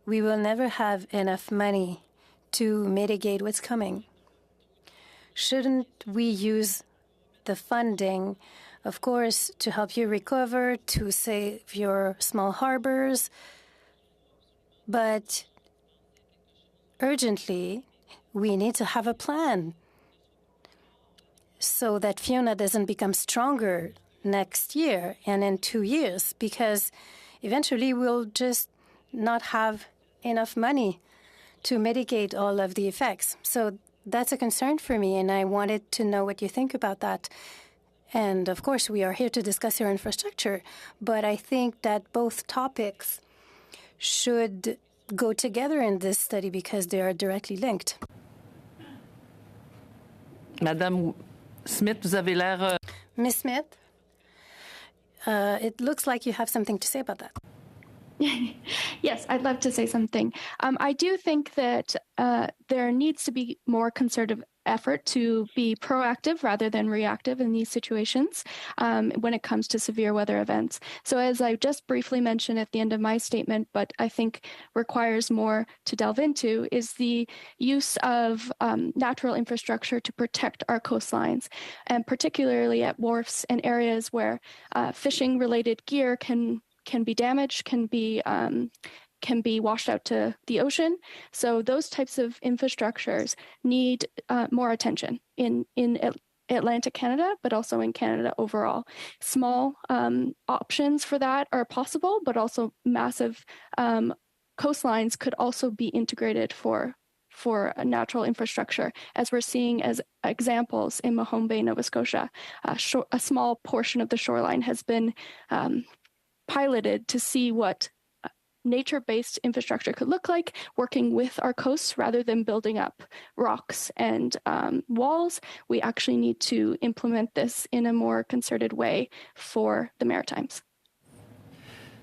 We will never have enough money to mitigate what's coming. Shouldn't we use the funding, of course, to help you recover, to save your small harbors? But urgently, we need to have a plan so that Fiona doesn't become stronger next year and in 2 years, because eventually we'll just not have enough money to mitigate all of the effects. So that's a concern for me, and I wanted to know what you think about that. And of course, we are here to discuss your infrastructure, but I think that both topics should go together in this study because they are directly linked. Madame Smith, vous avez l'air... Ms. Smith? It looks like you have something to say about that. Yes, I'd love to say something. I do think that there needs to be more concerted effort to be proactive rather than reactive in these situations when it comes to severe weather events. So as I just briefly mentioned at the end of my statement, but I think requires more to delve into, is the use of natural infrastructure to protect our coastlines, and particularly at wharfs and areas where fishing-related gear can be damaged, can be washed out to the ocean. So those types of infrastructures need more attention in Atlantic Canada, but also in Canada overall. Small options for that are possible, but also massive coastlines could also be integrated for a natural infrastructure, as we're seeing as examples in Mahone Bay, Nova Scotia. A small portion of the shoreline has been piloted to see what nature-based infrastructure could look like, working with our coasts rather than building up rocks and walls. We actually need to implement this in a more concerted way for the Maritimes.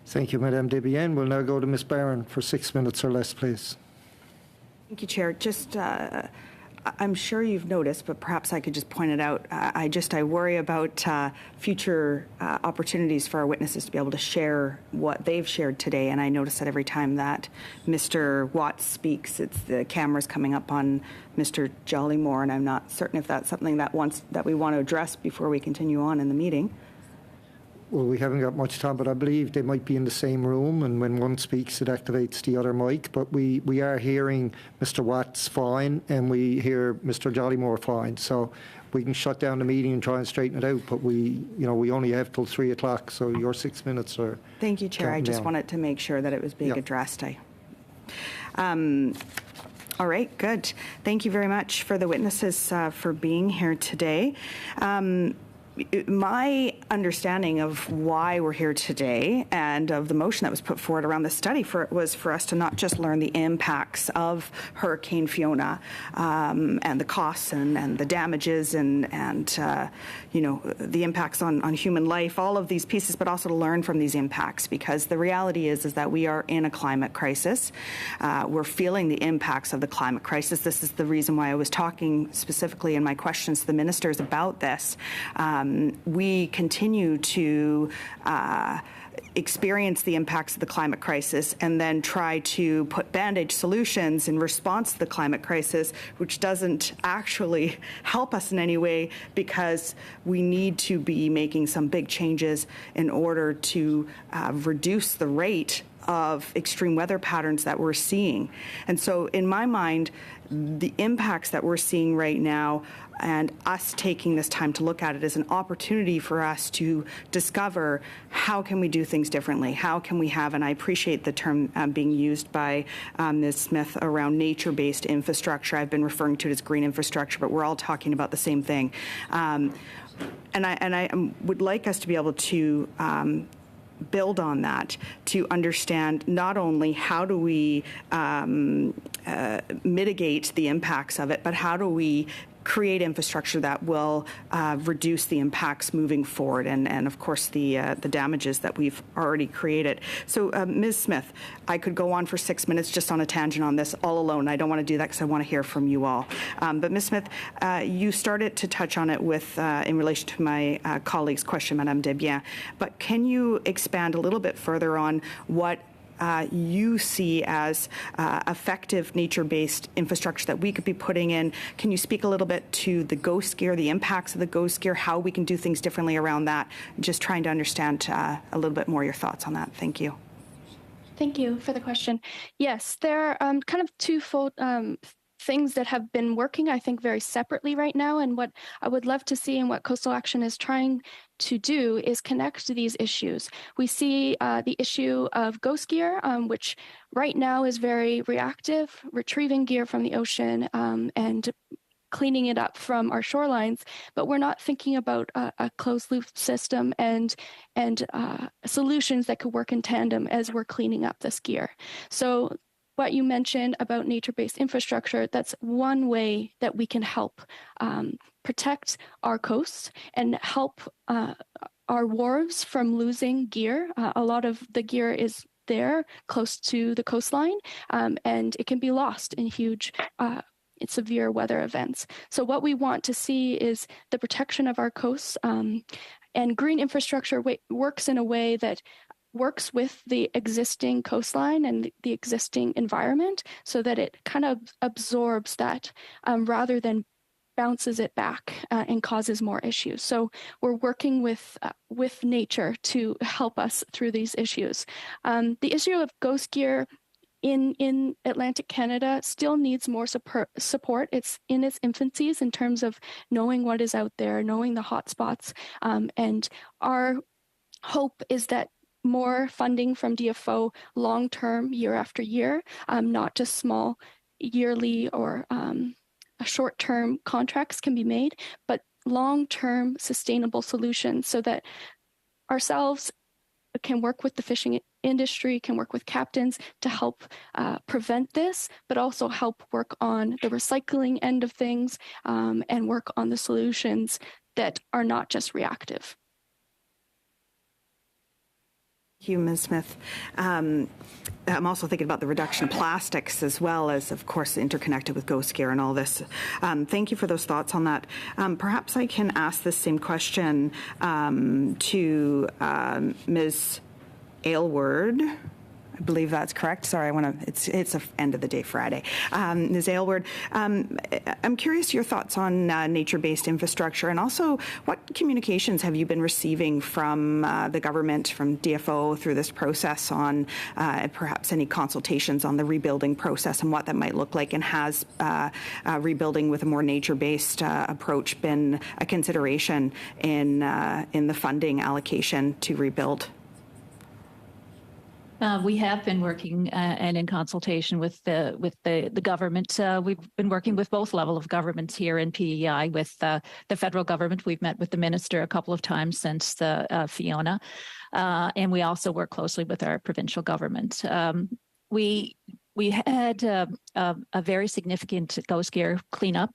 Thank you, Madame Desbiens. We'll now go to Ms. Barron for 6 minutes or less, please. Thank you, Chair. Just, I'm sure you've noticed, but perhaps I could just point it out. I worry about future opportunities for our witnesses to be able to share what they've shared today. And I notice that every time that Mr. Watts speaks, the camera's coming up on Mr. Jolimore, and I'm not certain if that's something that we want to address before we continue on in the meeting. Well, we haven't got much time, but I believe they might be in the same room, and when one speaks, it activates the other mic. But we are hearing Mr. Watts fine, and we hear Mr. Jolimore fine. So we can shut down the meeting and try and straighten it out. But we only have till 3 o'clock, so your 6 minutes are. Thank you, Chair. I just wanted to make sure that it was being addressed. All right, good. Thank you very much for the witnesses for being here today. my understanding of why we're here today and of the motion that was put forward around the study was for us to not just learn the impacts of Hurricane Fiona and the costs and the damages and the impacts on human life, all of these pieces, but also to learn from these impacts, because the reality is that we are in a climate crisis. We're feeling the impacts of the climate crisis. This is the reason why I was talking specifically in my questions to the ministers about this. We continue to experience the impacts of the climate crisis and then try to put bandage solutions in response to the climate crisis, which doesn't actually help us in any way, because we need to be making some big changes in order to reduce the rate of extreme weather patterns that we're seeing. And so in my mind, the impacts that we're seeing right now and us taking this time to look at it is an opportunity for us to discover how can we do things differently? How can we have, and I appreciate the term being used by Ms. Smith around nature-based infrastructure. I've been referring to it as green infrastructure, but we're all talking about the same thing. And I would like us to be able to build on that, to understand not only how do we mitigate the impacts of it, but how do we create infrastructure that will reduce the impacts moving forward and of course the damages that we've already created. So Ms. Smith, I could go on for 6 minutes just on a tangent on this all alone. I don't want to do that because I want to hear from you all. But Ms. Smith, you started to touch on it with in relation to my colleague's question, Madame Desbiens, but can you expand a little bit further on what you see as effective nature-based infrastructure that we could be putting in? Can you speak a little bit to the ghost gear, the impacts of the ghost gear, how we can do things differently around that? Just trying to understand a little bit more your thoughts on that. Thank you. Thank you for the question. Yes, there are kind of twofold things that have been working, I think, very separately right now. And what I would love to see and what Coastal Action is trying to do is connect to these issues. We see the issue of ghost gear, which right now is very reactive, retrieving gear from the ocean and cleaning it up from our shorelines, but we're not thinking about a closed loop system and solutions that could work in tandem as we're cleaning up this gear. So what you mentioned about nature-based infrastructure, that's one way that we can help protect our coasts and help our wharves from losing gear. A lot of the gear is there close to the coastline, and it can be lost in huge severe weather events. So what we want to see is the protection of our coasts, and green infrastructure works in a way that works with the existing coastline and the existing environment so that it kind of absorbs that rather than bounces it back and causes more issues. So we're working with nature to help us through these issues. The issue of ghost gear in Atlantic Canada still needs more support. It's in its infancies in terms of knowing what is out there, knowing the hot spots, and our hope is that more funding from DFO long-term, year after year, not just small yearly or short-term contracts can be made, but long-term sustainable solutions so that ourselves can work with the fishing industry, can work with captains to help prevent this, but also help work on the recycling end of things and work on the solutions that are not just reactive. Thank you, Ms. Smith. I'm also thinking about the reduction of plastics as well as, of course, interconnected with ghost gear and all this. Thank you for those thoughts on that. Perhaps I can ask the same question to Ms. Aylward. I believe that's correct. Sorry, it's the end of the day Friday. Ms. Aylward, I'm curious your thoughts on nature-based infrastructure, and also what communications have you been receiving from the government, from DFO through this process on perhaps any consultations on the rebuilding process and what that might look like, and has rebuilding with a more nature-based approach been a consideration in the funding allocation to rebuild? We have been working and in consultation with the government. We've been working with both level of governments here in PEI. With the federal government, we've met with the minister a couple of times since the Fiona, and we also work closely with our provincial government. We had a very significant ghost gear cleanup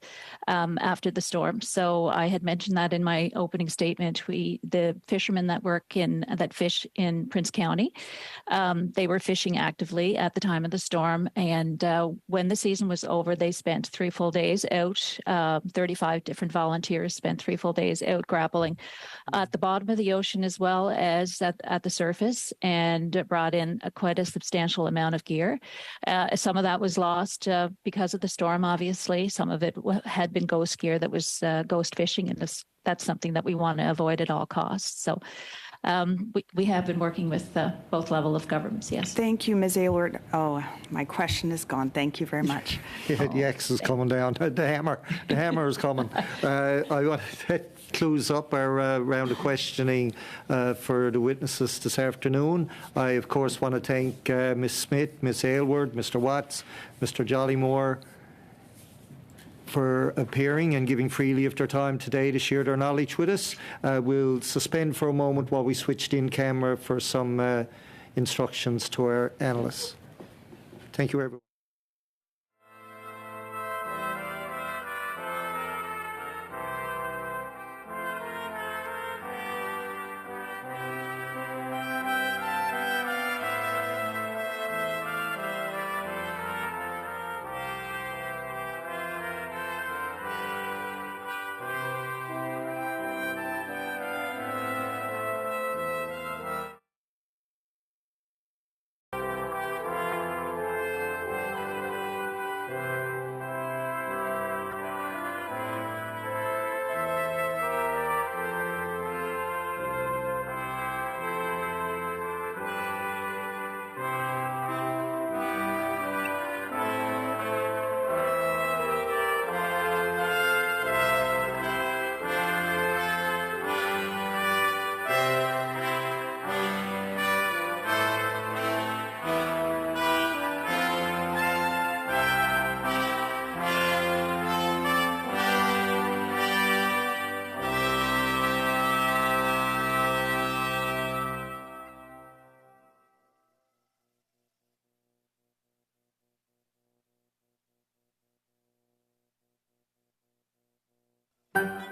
after the storm. So I had mentioned that in my opening statement. The fishermen that fish in Prince County, they were fishing actively at the time of the storm. And when the season was over, they spent 3 full days out. 35 different volunteers spent 3 full days out grappling at the bottom of the ocean as well as at the surface, and brought in quite a substantial amount of gear. Some of that was lost because of the storm, obviously. Some of it had been ghost gear that was ghost fishing, and that's something that we want to avoid at all costs. So we have been working with both level of governments, yes. Thank you, Ms. Aylward. Oh, my question is gone. Thank you very much. Yeah, the X is coming down. The hammer is coming. I want to close up our round of questioning for the witnesses this afternoon. I, of course, want to thank Ms. Smith, Ms. Aylward, Mr. Watts, Mr. Jollymore for appearing and giving freely of their time today to share their knowledge with us. We'll suspend for a moment while we switched in camera for some instructions to our analysts. Thank you, everyone. Thank you.